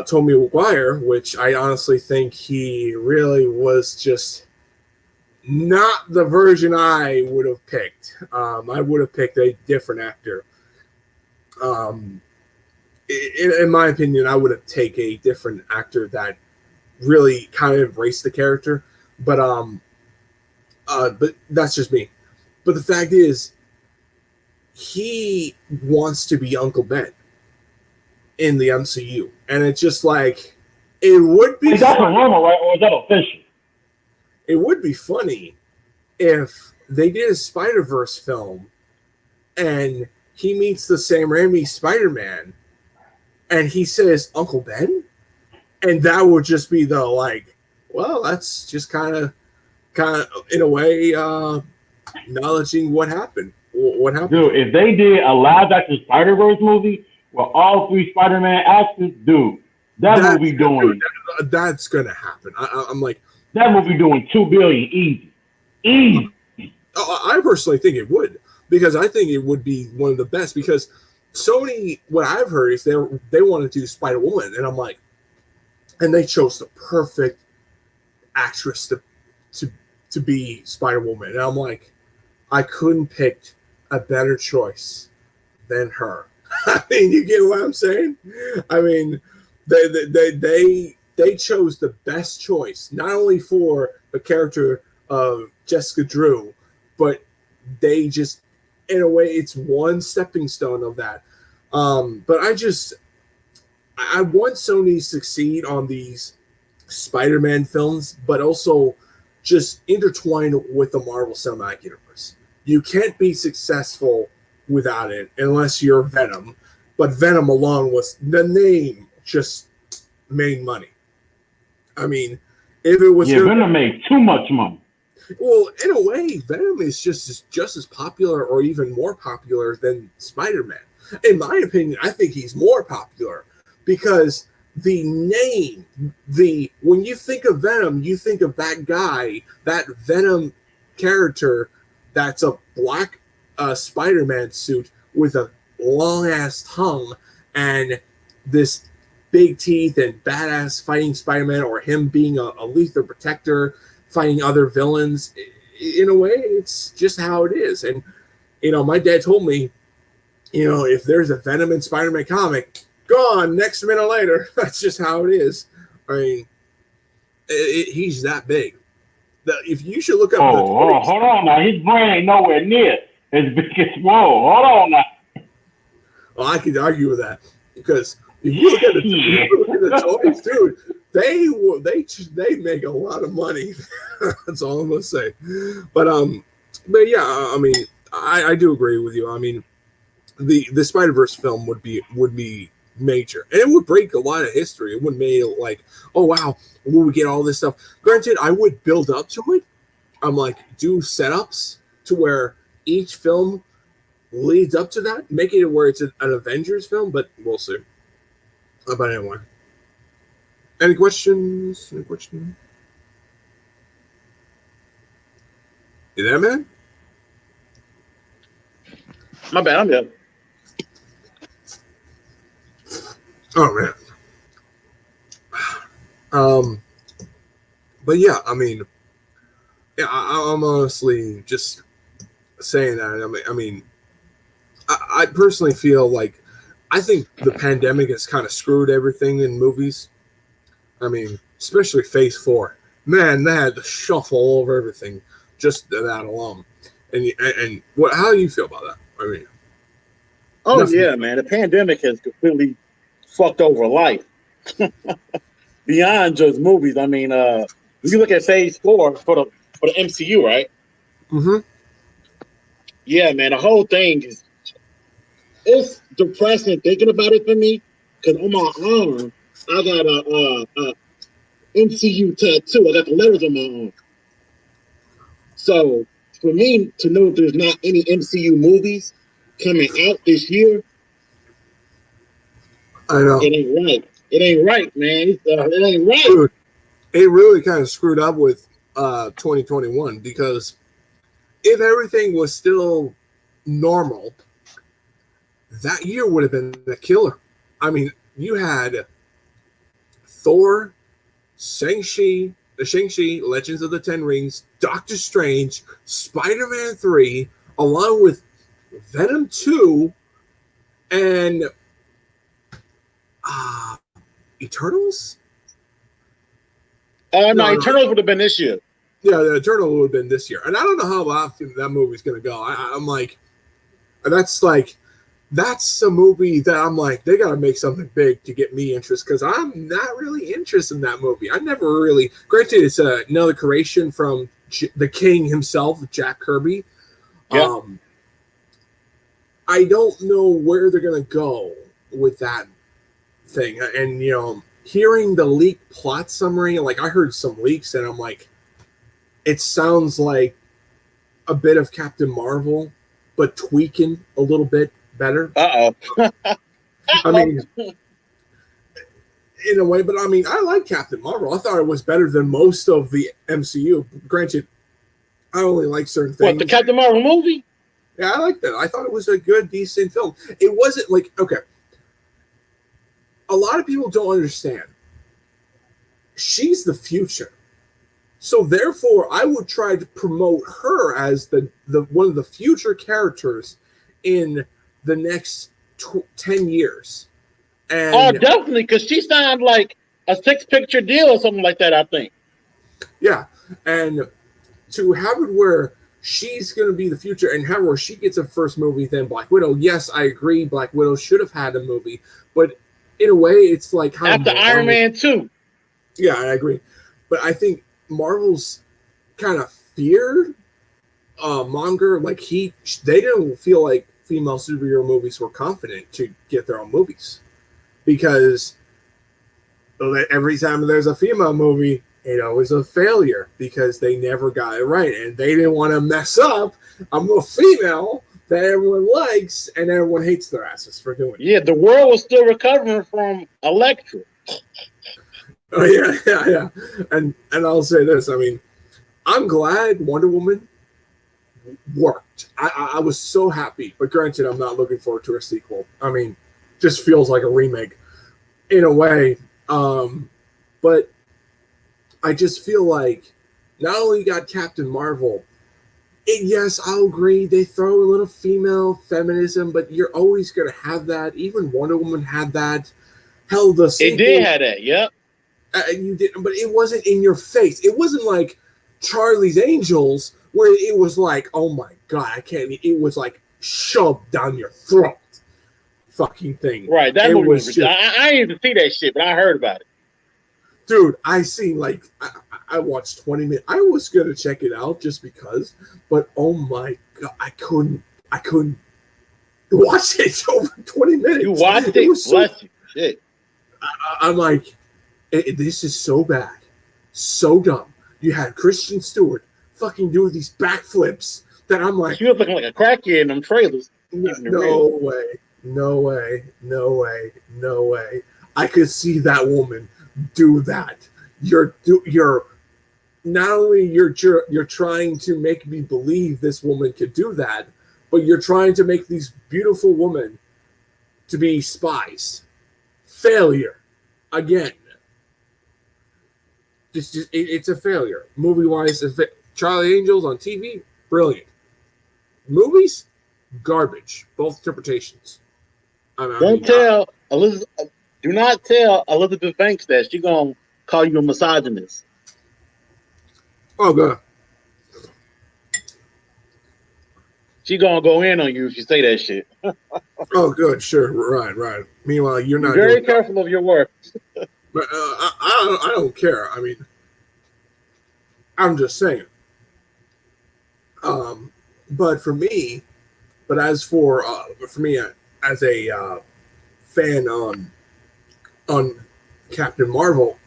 A: Tobey Maguire, which I honestly think he really was just not the version I would have picked. I would have picked a different actor. In my opinion, I would have taken a different actor that really kind of embraced the character. But that's just me. But the fact is, he wants to be Uncle Ben in the MCU. And it's just like, It would be
B: Wait, that's a
A: funny.
B: rumor, right? Or is that official?
A: It would be funny if they did a Spider-Verse film and he meets the Sam Raimi Spider-Man and he says Uncle Ben, and that would just be the like, well, that's just kind of in a way acknowledging what happened. What happened?
B: Dude, if they did a live action Spider-Verse movie with all 3 Spider-Man actors, dude, that movie doing
A: that's gonna happen. I'm like,
B: that movie doing $2 billion easy. Easy.
A: I personally think it would, because I think it would be one of the best, because Sony, what I've heard is they want to do Spider-Woman, and I'm like, and they chose the perfect actress to be Spider-Woman, and I'm like, I couldn't pick a better choice than her. I mean, you get what I'm saying? I mean, they chose the best choice, not only for the character of Jessica Drew, but they just, in a way, it's one stepping stone of that. But I want Sony to succeed on these Spider-Man films, but also just intertwine with the Marvel Cinematic Universe. You can't be successful without it unless you're Venom. But Venom alone was the name just made money. I mean, if it was
B: Venom made too much money.
A: Well, in a way, Venom is just as popular or even more popular than Spider-Man. In my opinion, I think he's more popular because the name, when you think of Venom, you think of that guy, that Venom character that's a black Spider-Man suit with a long-ass tongue and this big teeth and badass fighting Spider-Man, or him being a lethal protector fighting other villains. In a way, it's just how it is. And my dad told me, if there's a Venom and Spider-Man comic, gone next minute later. That's just how it is. I mean, he's that big. If you should look up.
B: Hold on now. His brain ain't nowhere near as big as whoa. Hold on now.
A: Well, I could argue with that, because if you look at the toys, dude, they make a lot of money. That's all I'm gonna say. But yeah, I mean, I do agree with you. I mean, the Spider-Verse film would be major, and it would break a lot of history. It wouldn't make it like, oh wow, will we get all this stuff? Granted, I would build up to it. I'm like, do setups to where each film leads up to that, making it where it's an Avengers film, but we'll see. But anyway, any questions? You there, man?
D: My bad, I'm good.
A: Oh man. But yeah, I mean, yeah, I'm honestly just saying that. I mean, I personally feel like, I think the pandemic has kind of screwed everything in movies. I mean, especially Phase 4. Man, they had to shuffle all over everything, just that alone. And what? How do you feel about that? I mean,
D: yeah, man, the pandemic has completely fucked over life. Beyond just movies. I mean, when you look at Phase 4 for the MCU, right?
A: Mm-hmm.
D: Yeah, man, the whole thing it's depressing thinking about it for me, because on my arm I got a MCU tattoo. I got the letters on my arm. So for me to know there's not any MCU movies coming out this year,
A: I know
D: it ain't right. It ain't right, man. It ain't right.
A: Dude, it really kind of screwed up with 2021, because if everything was still normal, that year would have been a killer. I mean, you had Thor, Shang-Chi, Legends of the Ten Rings, Doctor Strange, Spider-Man 3, along with Venom 2, and Eternals?
D: No, Eternals would have been this year.
A: Yeah, the Eternal would have been this year. And I don't know how that movie's going to go. I'm like, that's like, that's a movie that I'm like, they got to make something big to get me interested because I'm not really interested in that movie. I never really, granted, it's another creation from the king himself, Jack Kirby.
D: Yeah.
A: I don't know where they're going to go with that thing. And, hearing the leaked plot summary, like I heard some leaks and I'm like, it sounds like a bit of Captain Marvel, but tweaking a little bit better.
D: Uh-oh.
A: I mean, in a way, but I mean, I like Captain Marvel. I thought it was better than most of the MCU. Granted, I only like certain things.
D: What, the Captain Marvel movie?
A: Yeah, I like that. I thought it was a good, decent film. It wasn't like, okay, a lot of people don't understand. She's the future. So therefore, I would try to promote her as the one of the future characters in the next 10 years. And
D: Oh, definitely, because she signed like a 6-picture deal or something like that, I think.
A: yeah, and to have it where she's going to be the future and have where she gets a first movie, then Black Widow. Yes, I agree. Black Widow should have had a movie, but in a way, it's like how
D: After Iron Man 2.
A: Yeah, I agree. But I think Marvel's kind of feared monger. Like they didn't feel like female superhero movies were confident to get their own movies because every time there's a female movie, it always a failure because they never got it right and they didn't want to mess up a female that everyone likes and everyone hates their asses for doing it.
D: Yeah, the world was still recovering from Elektra.
A: Oh yeah. And I'll say this. I mean, I'm glad Wonder Woman worked. I was so happy. But granted, I'm not looking forward to a sequel. I mean, just feels like a remake in a way. But I just feel like not only you got Captain Marvel, yes, I'll agree. They throw a little female feminism, but you're always going to have that. Even Wonder Woman had that. Hell, the sequel,
D: It did have that, yep.
A: You did, but it wasn't in your face. It wasn't like Charlie's Angels, where it was like, oh my god, I can't. It was like shoved down your throat, fucking thing.
D: Right, that
A: it
D: movie was.
A: just,
D: I didn't even see that shit, but I heard about it.
A: Dude, I seen like I watched 20 minutes. I was gonna check it out just because, but oh my god, I couldn't watch it over 20 minutes.
D: You watched it?
A: Was
D: Bless you. Shit.
A: I'm like, this is so bad, so dumb. You had Kristen Stewart fucking doing these backflips that I'm like,
D: She was looking like a crackhead in them trailers.
A: no way. I could see that woman do that. You're not only you're trying to make me believe this woman could do that, but you're trying to make these beautiful women to be spies. Failure again. It's a failure. Movie wise, Charlie Angels on TV, brilliant. Movies, garbage. Both interpretations.
D: Do not tell Elizabeth Banks that. She gonna call you a misogynist.
A: Oh god.
D: She gonna go in on you if you say that shit.
A: Oh good, sure, right. Meanwhile, you're not
D: Be very careful of your words.
A: But I don't care. I mean, I'm just saying. But for me, as me as a fan on Captain Marvel,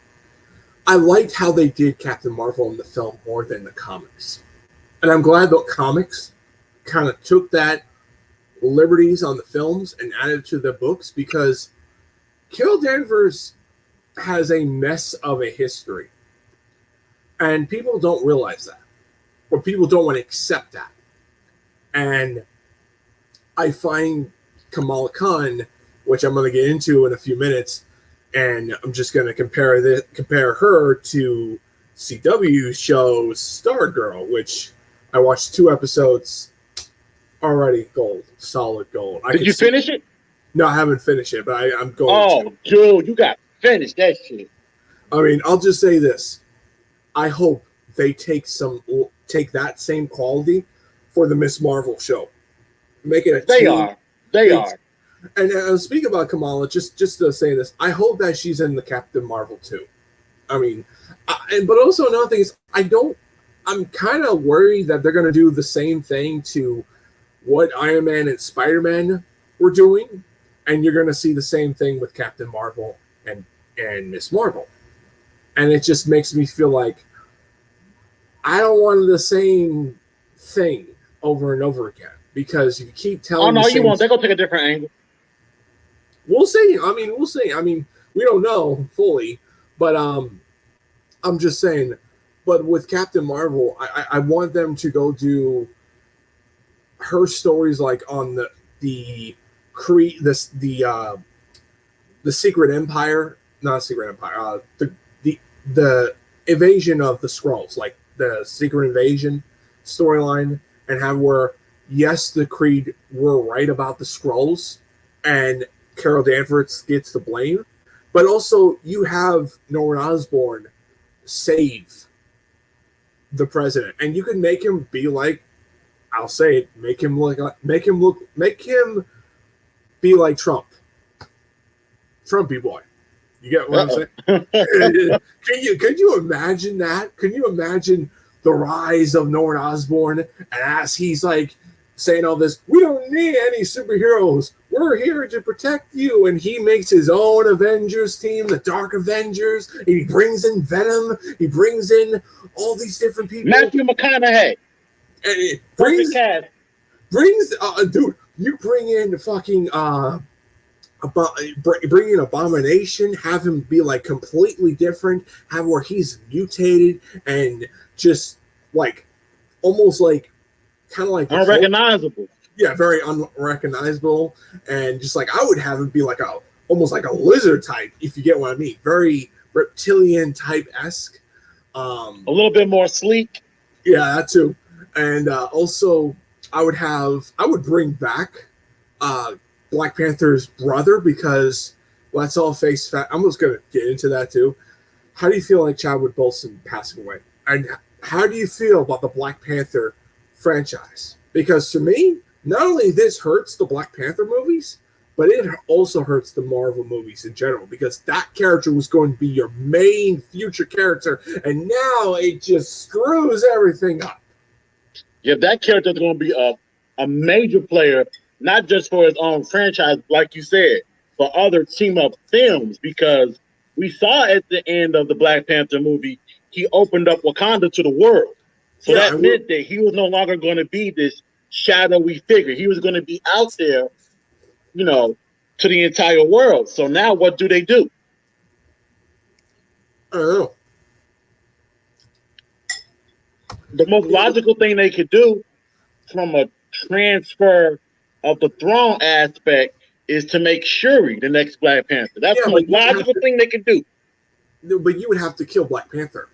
A: I liked how they did Captain Marvel in the film more than the comics, and I'm glad the comics kind of took that liberties on the films and added to the books because Carol Danvers has a mess of a history. And people don't realize that. Or people don't want to accept that. And I find Kamala Khan, which I'm going to get into in a few minutes, and I'm just going to compare her to CW's show Stargirl, which I watched 2 episodes already. Gold. Solid gold.
D: Did you finish it?
A: No, I haven't finished it, but I'm going to.
D: Oh, dude, you got to finish that shit.
A: I mean, I'll just say this. I hope they take that same quality for the Miss Marvel show. Make it
D: They are.
A: And speaking about Kamala, just to say this, I hope that she's in the Captain Marvel too. I mean, but also another thing is I'm kind of worried that they're going to do the same thing to what Iron Man and Spider-Man were doing, and you're going to see the same thing with Captain Marvel and Miss Marvel. And it just makes me feel like I don't want the same thing over and over again, because if you keep telling
D: Oh no, you won't. They're gonna take a different angle.
A: We'll see. I mean, we'll see. I mean, we don't know fully, but I'm just saying. But with Captain Marvel, I want them to go do her stories like on the Secret Empire, not Secret Empire, the invasion of the Skrulls, like the Secret Invasion storyline, and have where yes, the Kree were right about the Skrulls, and Carol Danvers gets the blame, but also you have Norman Osborn save the president, and you can make him be like, I'll say it, make him be like Trump, Trumpy boy. You get what I'm saying? Could you imagine that? Can you imagine the rise of Norman Osborn, and as he's like saying all this, we don't need any superheroes. We're here to protect you. And he makes his own Avengers team, the Dark Avengers. And he brings in Venom. He brings in all these different people.
D: Matthew McConaughey.
A: And it
D: Brings,
A: dude, you bring in fucking bring in Abomination, have him be like completely different, have where he's mutated and just like almost like kind of like
D: unrecognizable.
A: Yeah, very unrecognizable, and just like I would have him be like almost like a lizard type, if you get what I mean, very reptilian type esque,
D: a little bit more sleek.
A: Yeah, that too, and also I would bring back Black Panther's brother, because let's all face fact. I'm just gonna get into that too. How do you feel like Chadwick Boseman passing away, and how do you feel about the Black Panther franchise? Because to me, not only this hurts the Black Panther movies, but it also hurts the Marvel movies in general, because that character was going to be your main future character, and now it just screws everything up.
D: Yeah, that character is going to be a major player, not just for his own franchise, like you said, for other team-up films, because we saw at the end of the Black Panther movie, he opened up Wakanda to the world. So that meant that he was no longer going to be this shadowy figure. He was going to be out there, you know, to the entire world. So now what do?
A: I don't know.
D: The most logical thing they could do from a transfer of the throne aspect is to make Shuri the next Black Panther. That's the most logical thing they could do.
A: But you would have to kill Black Panther.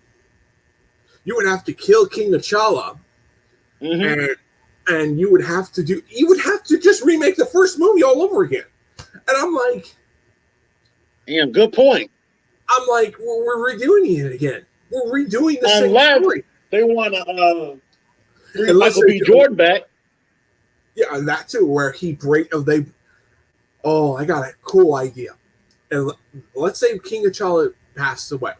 A: You would have to kill King T'Challa, and you would have to just remake the first movie all over again. And I'm like,
D: damn, good point.
A: I'm like, we're redoing it again. We're redoing the same story.
D: They want to bring Michael B. Jordan back.
A: Yeah, and that too, where I got a cool idea. And let's say King T'Challa passed away,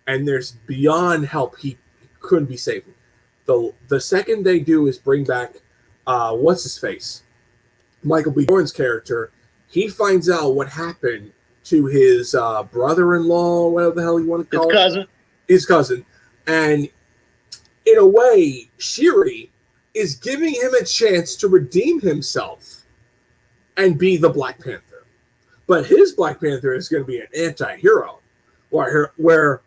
A: and there's beyond help he couldn't be saved. The second they do is bring back what's his face, Michael B. Jordan's character. He finds out what happened to his brother-in-law, whatever the hell you want to call it, his cousin, and in a way, Shuri is giving him a chance to redeem himself and be the Black Panther. But his Black Panther is going to be an anti-hero, where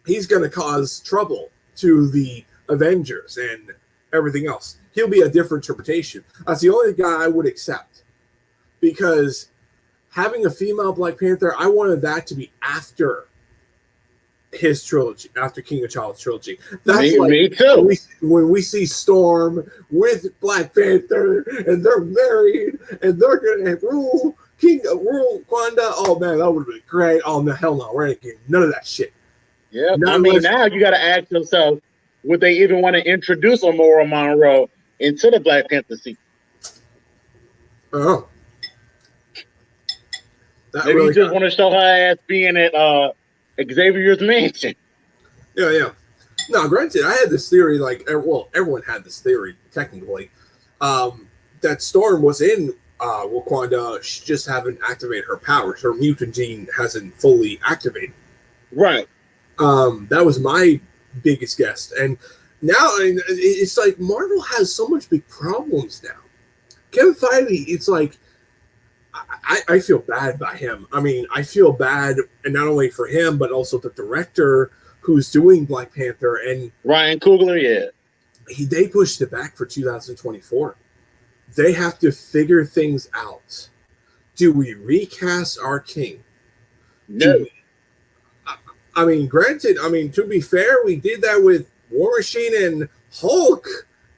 A: he's going to cause trouble to the Avengers and everything else. He'll be a different interpretation. That's the only guy I would accept. Because having a female Black Panther, I wanted that to be after his trilogy, after King T'Challa's trilogy. That's
D: me too.
A: When we see Storm with Black Panther and they're married and they're gonna rule Wakanda. Oh man, that would have been great. Oh no, hell no, we're not getting none of that shit.
D: Yeah, I mean, now you got to ask yourself, would they even want to introduce Amora Monroe into the Black Panther scene?
A: Oh, That
D: Maybe
A: really
D: you just want to show her ass being at Xavier's mansion.
A: yeah. No, granted, I had this theory, like, well, everyone had this theory, technically, that Storm was in Wakanda. She just haven't activated her powers. Her mutant gene hasn't fully activated.
D: Right.
A: That was my biggest guess. And now it's like Marvel has so much big problems now. Kevin Feige, it's like, I feel bad by him. I mean, I feel bad, and not only for him, but also the director who's doing Black Panther, and
D: Ryan Coogler, yeah.
A: they pushed it back for 2024. They have to figure things out. Do we recast our king?
D: No.
A: I mean, granted, I mean, to be fair, we did that with War Machine and Hulk,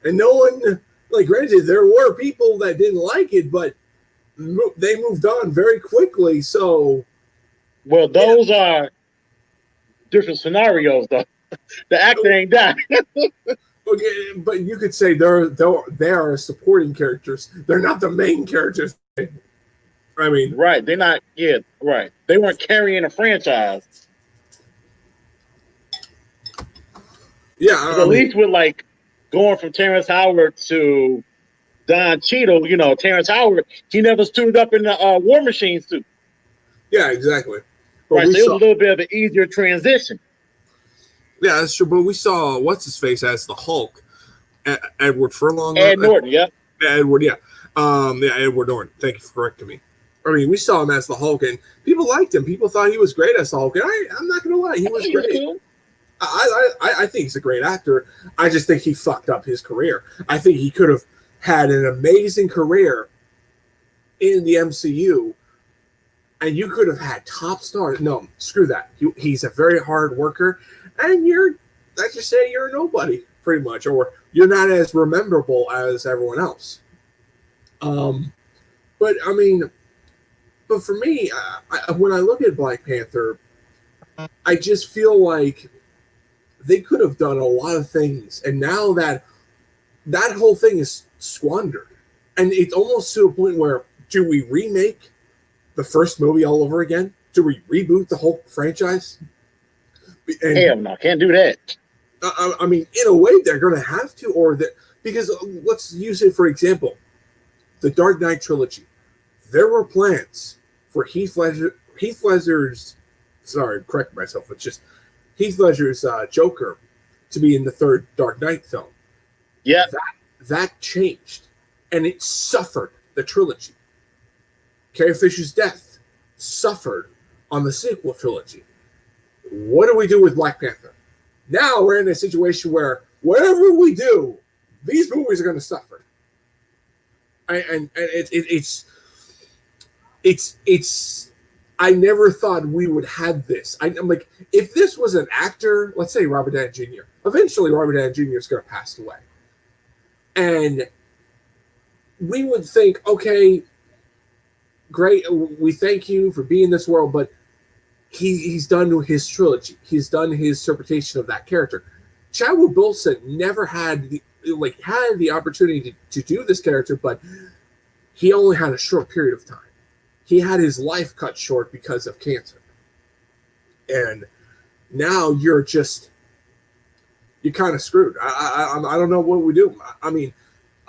A: and no one, like, granted, there were people that didn't like it, but they moved on very quickly. So,
D: well, those are different scenarios, though. The actor ain't died.
A: okay, but you could say they are supporting characters. They're not the main characters. I mean,
D: right? They're not. Yeah, right. They weren't carrying a franchise.
A: Yeah,
D: at least with like going from Terrence Howard to Don Cheadle, you know, Terrence Howard, he never stood up in the War Machine suit.
A: Yeah, exactly. But
D: right, so it was a little bit of an easier transition.
A: Yeah, that's true. But we saw what's his face as the Hulk, Edward Furlong.
D: Ed Norton, yeah.
A: Edward, yeah. Edward Norton. Thank you for correcting me. I mean, we saw him as the Hulk, and people liked him. People thought he was great as the Hulk, and I'm not gonna lie, he was great. Cool. I think he's a great actor. I just think he fucked up his career. I think he could have had an amazing career in the MCU, and you could have had top stars. No, screw that. He's a very hard worker, and let's just say you're a nobody, pretty much, or you're not as memorable as everyone else. But I mean, but for me, when I look at Black Panther, I just feel like they could have done a lot of things, and now that whole thing is squandered, and it's almost to a point where, do we remake the first movie all over again? Do we reboot the whole franchise? And,
D: hell no, can't do that.
A: I mean, in a way, they're going to have to, because let's use it for example, the Dark Knight trilogy. There were plans for Heath Ledger's. Sorry, correct myself. It's just Heath Ledger's Joker to be in the third Dark Knight film.
D: Yeah,
A: that changed, and it suffered the trilogy. Carrie Fisher's death suffered on the sequel trilogy. What do we do with Black Panther? Now we're in a situation where whatever we do, these movies are going to suffer. And it's I never thought we would have this. I'm like, if this was an actor, let's say Robert Downey Jr., eventually Robert Downey Jr. is going to pass away. And we would think, okay, great, we thank you for being in this world, but he's done his trilogy. He's done his interpretation of that character. Chadwick Boseman never had the opportunity to do this character, but he only had a short period of time. He had his life cut short because of cancer. And now you're kind of screwed. I don't know what we do. I mean,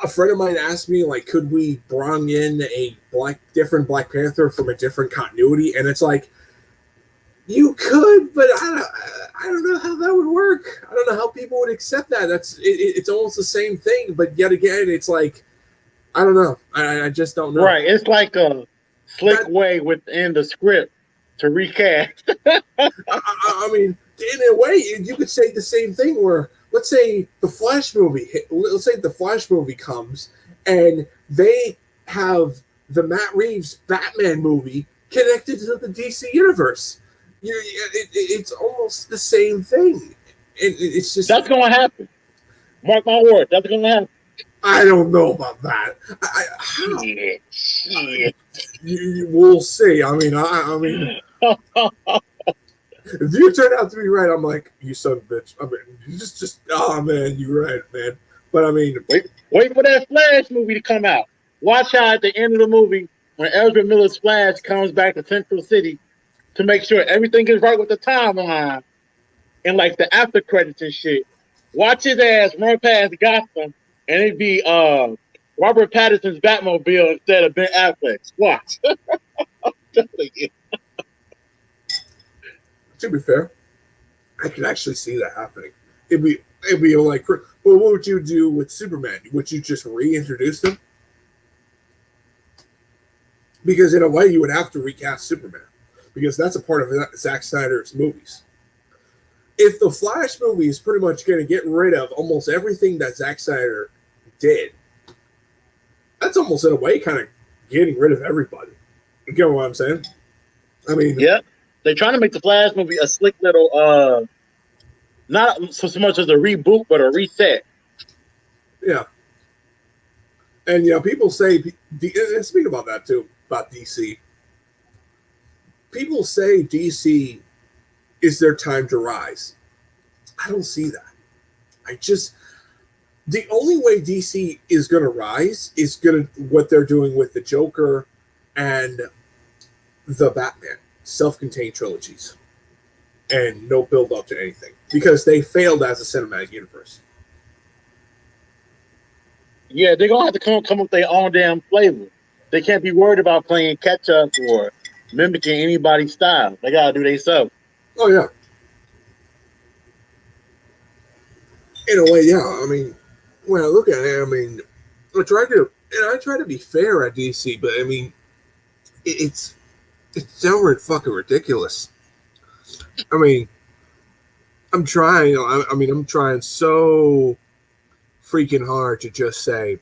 A: a friend of mine asked me, like, could we bring in a different Black Panther from a different continuity? And it's like, you could, but I don't know how that would work. I don't know how people would accept that. It's almost the same thing, but yet again, it's like, I don't know. I just don't know.
D: Right. It's like a slick way within the script to recast.
A: I mean, in a way, you could say the same thing where, let's say the Flash movie comes and they have the Matt Reeves Batman movie connected to the DC universe. It's almost the same thing. It's just
D: that's going to happen. Mark my word, that's going to happen.
A: I don't know about that.
D: Shit.
A: We'll see. I mean, if you turn out to be right, I'm like, you son of a bitch. I mean, just oh man, you're right, man. But I mean,
D: wait for that Flash movie to come out. Watch how at the end of the movie, when Ezra Miller's Flash comes back to Central City to make sure everything is right with the timeline and like the after credits and shit. Watch his ass run past Gotham and it'd be Robert Pattinson's Batmobile instead of Ben Affleck's. Watch. I'm telling you.
A: To be fair, I could actually see that happening. It'd be like, well, what would you do with Superman? Would you just reintroduce him? Because in a way, you would have to recast Superman, because that's a part of Zack Snyder's movies. If the Flash movie is pretty much going to get rid of almost everything that Zack Snyder did, that's almost in a way kind of getting rid of everybody. You get what I'm saying? I mean,
D: yeah, they're trying to make the Flash movie a slick little, not so much as a reboot, but a reset.
A: yeah. And people say, and speak about that too, about DC. People say DC is their time to rise. I don't see that. The only way DC is going to rise is what they're doing with the Joker and the Batman self-contained trilogies, and no build up to anything, because they failed as a cinematic universe.
D: Yeah, they're gonna have to come up with their own damn flavor. They can't be worried about playing catch up or mimicking anybody's style. They gotta do themselves.
A: Oh yeah. In a way, yeah. I mean, when I look at it, I mean, I try to be fair at DC, but I mean, it's downright fucking ridiculous. I mean, I'm trying so freaking hard to just say,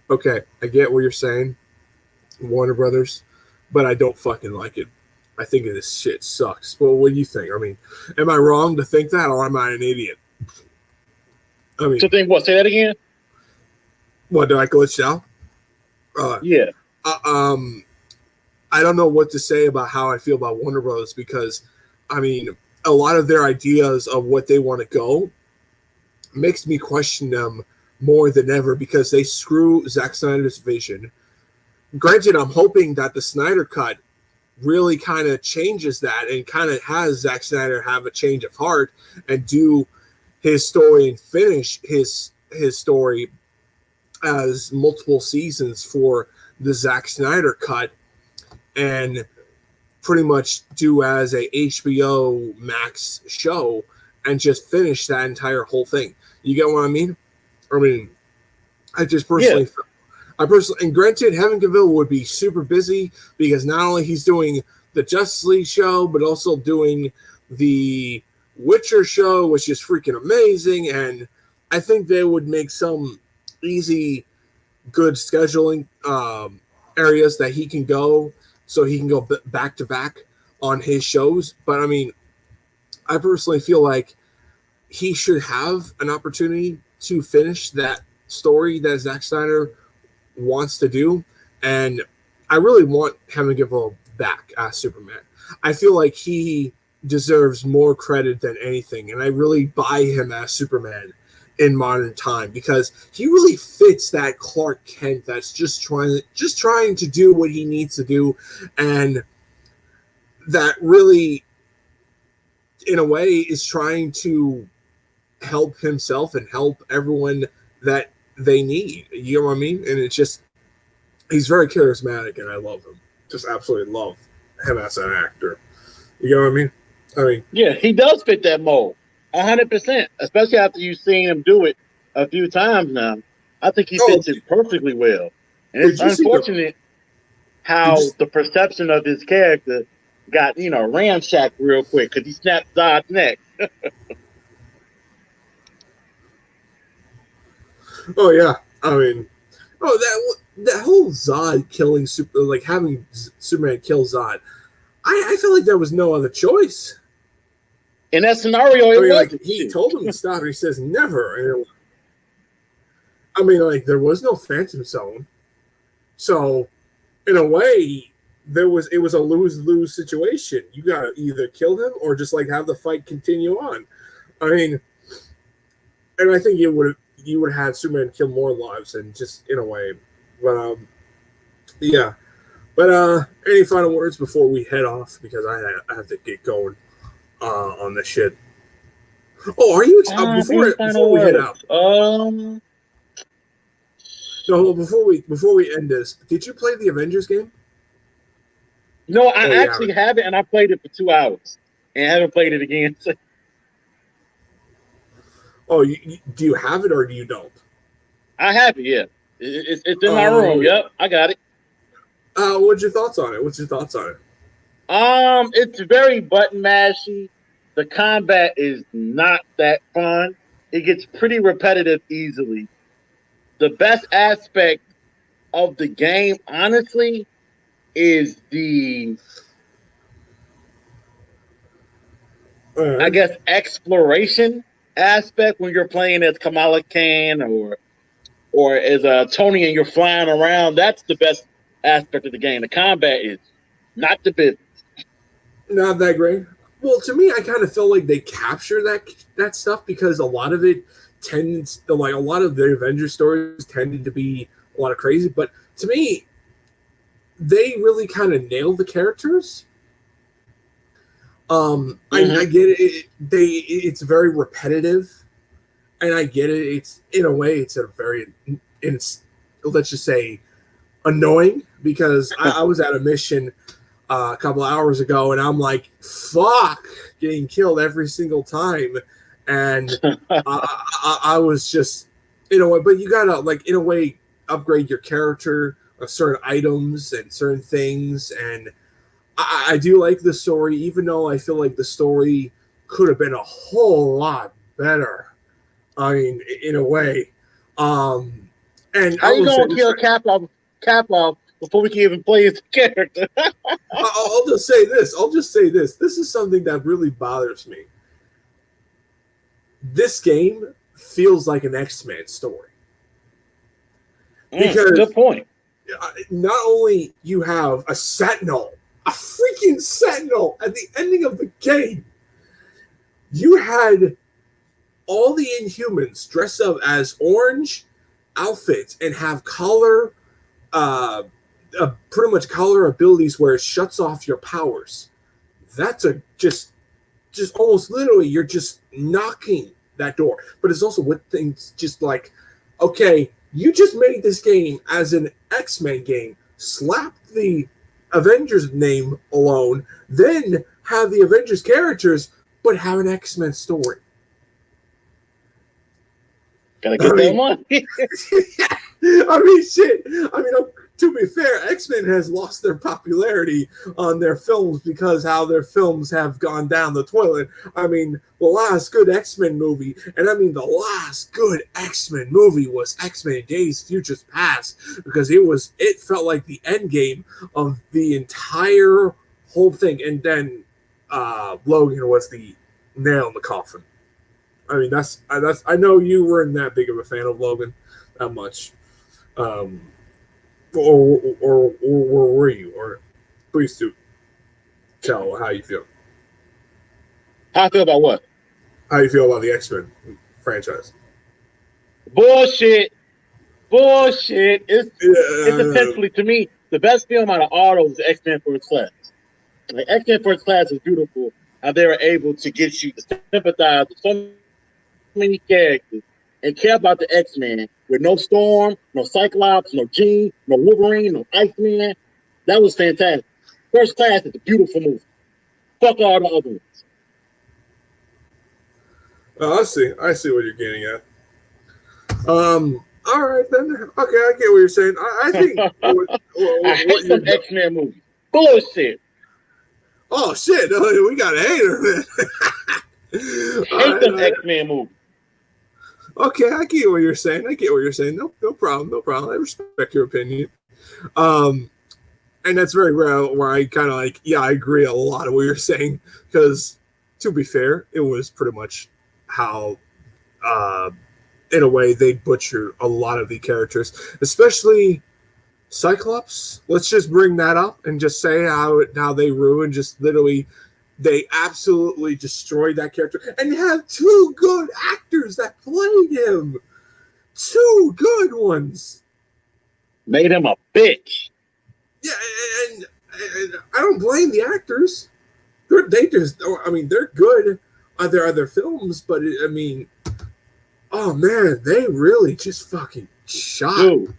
A: okay, I get what you're saying, Warner Brothers, but I don't fucking like it. I think this shit sucks. Well, what do you think? I mean, am I wrong to think that, or am I an idiot? I mean,
D: So think what? Say that again.
A: what, did I glitch out?
D: Yeah.
A: I don't know what to say about how I feel about Warner Brothers, because, I mean, a lot of their ideas of what they want to go makes me question them more than ever, because they screw Zack Snyder's vision. Granted, I'm hoping that the Snyder Cut really kind of changes that and kind of has Zack Snyder have a change of heart and do his story and finish his story as multiple seasons for the Zack Snyder Cut, and pretty much do as a HBO Max show and just finish that entire whole thing. You get what I mean? I mean, I personally, and granted, Henry Cavill would be super busy, because not only he's doing the Justice League show, but also doing the Witcher show, which is freaking amazing. And I think they would make some easy, good scheduling areas that he can go, so he can go back to back on his shows. But I mean, I personally feel like he should have an opportunity to finish that story that Zack Snyder wants to do. And I really want Henry Cavill back as Superman. I feel like he deserves more credit than anything, and I really buy him as Superman in modern time, because he really fits that Clark Kent that's just trying to do what he needs to do, and that really, in a way, is trying to help himself and help everyone that they need. You know what I mean? And it's just, he's very charismatic, and I love him. Just absolutely love him as an actor. You know what I mean? I mean,
D: Yeah, he does fit that mold 100%, especially after you've seen him do it a few times now. I think he fits it perfectly well. And it's unfortunate how the perception of his character got, ramshacked real quick because he snapped Zod's neck.
A: oh yeah, I mean, that whole Zod killing having Superman kill Zod, I feel like there was no other choice.
D: In that scenario,
A: he told him to stop, and he says never. And there was no Phantom Zone, so in a way, it was a lose-lose situation. You gotta either kill him or just have the fight continue on. I mean, and I think you would have had Superman kill more lives, and just in a way, but yeah. But any final words before we head off? Because I have to get going on this shit. Oh, are you before we head out? No, before we end this, did you play the Avengers game?
D: No, I actually have it, and I played it for 2 hours, and haven't played it again.
A: Oh, do you have it or do you don't?
D: I have it. Yeah, it's in my room. Yep, I got it.
A: What's your thoughts on it?
D: It's very button mashy. The combat is not that fun. It gets pretty repetitive easily. The best aspect of the game, honestly, is the I guess exploration aspect when you're playing as Kamala Khan or as Tony and you're flying around. That's the best aspect of the game. The combat is not the business.
A: Not that great. Well, to me, I kind of feel like they capture that stuff because a lot of it tends to, like, a lot of the Avengers stories tended to be a lot of crazy, but to me, they really kind of nailed the characters. I get it. It's very repetitive, and I get it. It's in a way, it's let's just say annoying because I was at a mission a couple hours ago, and I'm like, fuck, getting killed every single time, and I was just in a way. But you gotta, like, in a way, upgrade your character of certain items and certain things, and I do like the story, even though I feel like the story could have been a whole lot better. I mean, in a way. And
D: how you gonna kill Cap off before we can even play his character?
A: I'll just say this. This is something that really bothers me. This game feels like an X-Men story. Because
D: good point.
A: Not only you have a freaking Sentinel at the ending of the game, you had all the Inhumans dress up as orange outfits and have color, pretty much color abilities where it shuts off your powers. That's just almost literally, you're just knocking that door. But it's also with things just like, okay, you just made this game as an X-Men game, slap the Avengers name alone, then have the Avengers characters, but have an X-Men story.
D: Gotta get that money.
A: I mean, shit. I mean, to be fair, X-Men has lost their popularity on their films because how their films have gone down the toilet. I mean, the last good X-Men movie, and I mean the last good X-Men movie was X-Men Days of Future Past, because it felt like the end game of the entire whole thing. And then Logan was the nail in the coffin. I mean, that's I know you weren't that big of a fan of Logan that much. Or were you? Or please do tell how you feel.
D: How I feel about what?
A: How you feel about the X-Men franchise?
D: Bullshit. It's essentially, to me, the best film out of all those is X-Men First Class. Like, X-Men First Class is beautiful. How they were able to get you to sympathize with so many characters and care about the X-Men with no Storm, no Cyclops, no Jean, no Wolverine, no Iceman. That was fantastic. First Class is a beautiful movie. Fuck all the other ones.
A: Oh, I see what you're getting at. All right then. Okay, I get what you're saying. I think.
D: I hate some X-Men movies. Bullshit.
A: Oh shit! We got a hater, man.
D: Hate them X-Men movies.
A: Okay, I get what you're saying. No problem. I respect your opinion. And that's very rare where I kind of like, yeah, I agree a lot of what you're saying, because to be fair, it was pretty much how, in a way, they butchered a lot of the characters, especially Cyclops. Let's just bring that up and just say how they ruined, just literally, they absolutely destroyed that character, and have two good actors that played him. Two good ones.
D: Made him a bitch.
A: Yeah, and I don't blame the actors. They just, I mean, they're good on their other films, but I mean, oh man, they really just fucking shot.
D: Dude.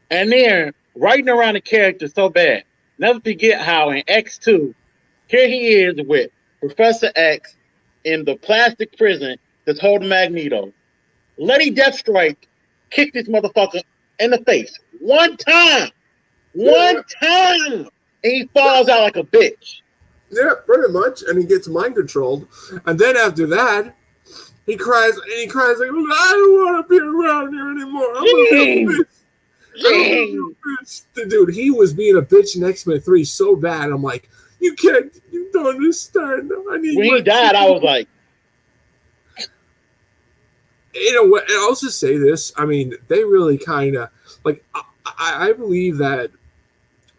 D: And they're writing around the character so bad. Never forget how in X2, here he is with Professor X in the plastic prison that's holding Magneto. Lady Deathstrike kicked this motherfucker in the face one time. One time. And he falls out like a bitch.
A: Yeah, pretty much. And he gets mind controlled. And then after that, he cries like, I don't want to be around here anymore. I'm a bitch. Dude, he was being a bitch in X-Men 3 so bad. I'm like, you don't understand.
D: When he died, I was like,
A: you know what? I'll just say this. I mean, they really kind of like. I believe that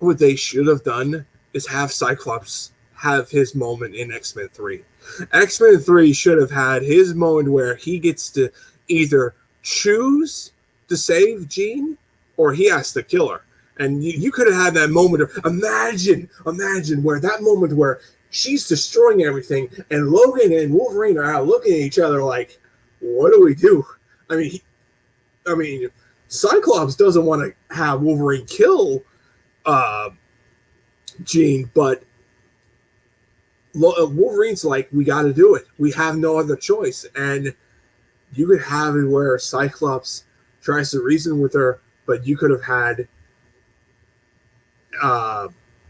A: what they should have done is have Cyclops have his moment in X-Men 3. X-Men 3 should have had his moment where he gets to either choose to save Jean or he has to kill her. And you could have had that moment of imagine where that moment where she's destroying everything and Logan and Wolverine are out looking at each other like, what do we do? I mean, Cyclops doesn't want to have Wolverine kill Jean, but Wolverine's like, we got to do it. We have no other choice. And you could have it where Cyclops tries to reason with her, but you could have had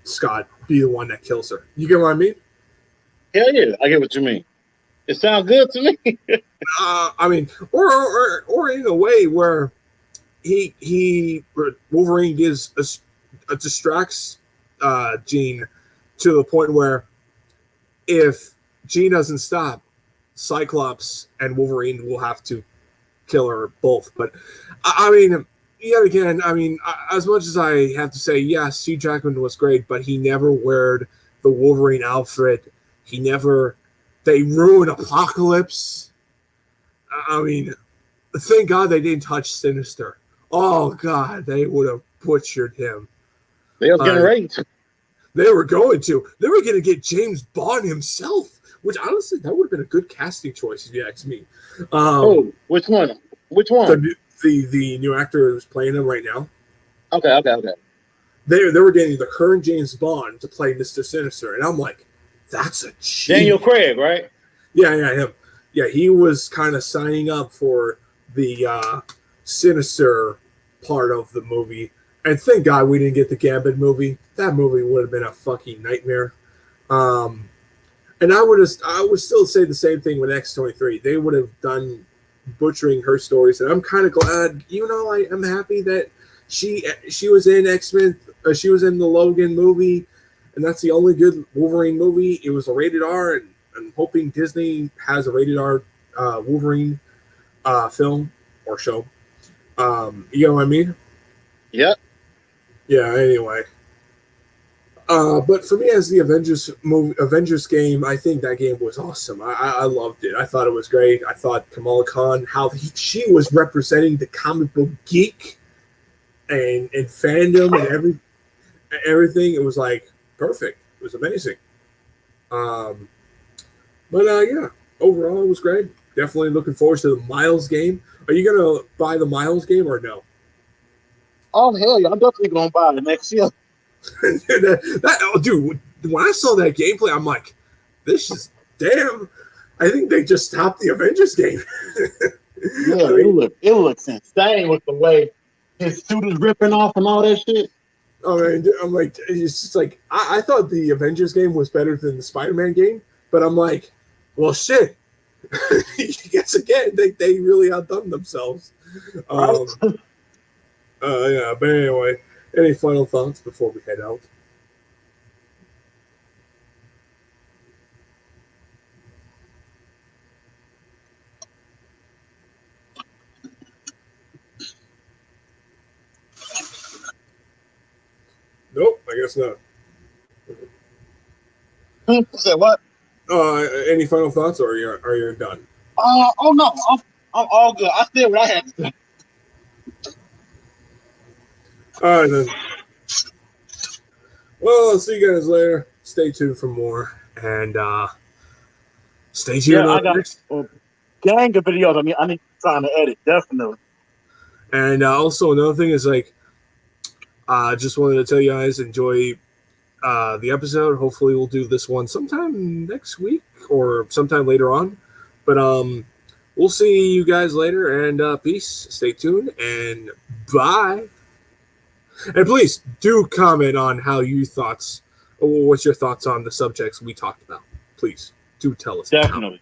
A: Scott be the one that kills her. You get what I mean?
D: Hell yeah, I get what you mean. It sounds good to me.
A: I mean, or in a way where Wolverine distracts Jean to the point where if Jean doesn't stop, Cyclops and Wolverine will have to kill her both. But I mean, yet again, I mean, as much as I have to say, yes, Hugh Jackman was great, but he never wore the Wolverine outfit. They ruined Apocalypse. I mean, thank God they didn't touch Sinister. Oh God, they would have butchered him.
D: They were getting ready to.
A: They were going to. They were going to get James Bond himself, which honestly, that would have been a good casting choice if you ask me.
D: Which one? Which one?
A: The new actor who's playing him right now.
D: Okay.
A: They were getting the current James Bond to play Mr. Sinister, and I'm like, that's a cheat.
D: Daniel Craig, right?
A: Yeah, him. Yeah, he was kind of signing up for the Sinister part of the movie. And thank God we didn't get the Gambit movie. That movie would have been a fucking nightmare. And I would still say the same thing with X-23. They would have done butchering her stories, and I'm kind of glad. I am happy that she was in X-Men. She was in the Logan movie, and that's the only good Wolverine movie. It was a rated R, and I'm hoping Disney has a rated R Wolverine film or show. You know what I mean?
D: Yep.
A: Yeah. Anyway. But for me, as the Avengers game, I think that game was awesome. I loved it. I thought it was great. I thought Kamala Khan, how she was representing the comic book geek and fandom and everything. It was like perfect. It was amazing. But yeah, overall it was great. Definitely looking forward to the Miles game. Are you gonna buy the Miles game or no?
D: Oh hell yeah! I'm definitely gonna buy it next year.
A: Dude, when I saw that gameplay, I'm like, this is damn. I think they just stopped the Avengers game.
D: Yeah, it looks insane with the way his suit is ripping off and all that shit.
A: I mean, I'm like, it's just like I thought the Avengers game was better than the Spider-Man game, but I'm like, well, shit. Yes, again, they really outdone themselves. Yeah, but anyway, any final thoughts before we head out? Nope, I guess not.
D: Say what?
A: Any final thoughts, or are you done?
D: Oh no, I'm all good. I said what I had to say.
A: All right then. Well, I'll see you guys later. Stay tuned for more, and stay tuned.
D: Yeah, I got a gang of videos. I need time to edit, definitely.
A: And also another thing is like, just wanted to tell you guys enjoy the episode. Hopefully, we'll do this one sometime next week or sometime later on. But we'll see you guys later, and peace. Stay tuned, and bye. And please do comment on what's your thoughts on the subjects we talked about. Please do tell us.
D: Definitely.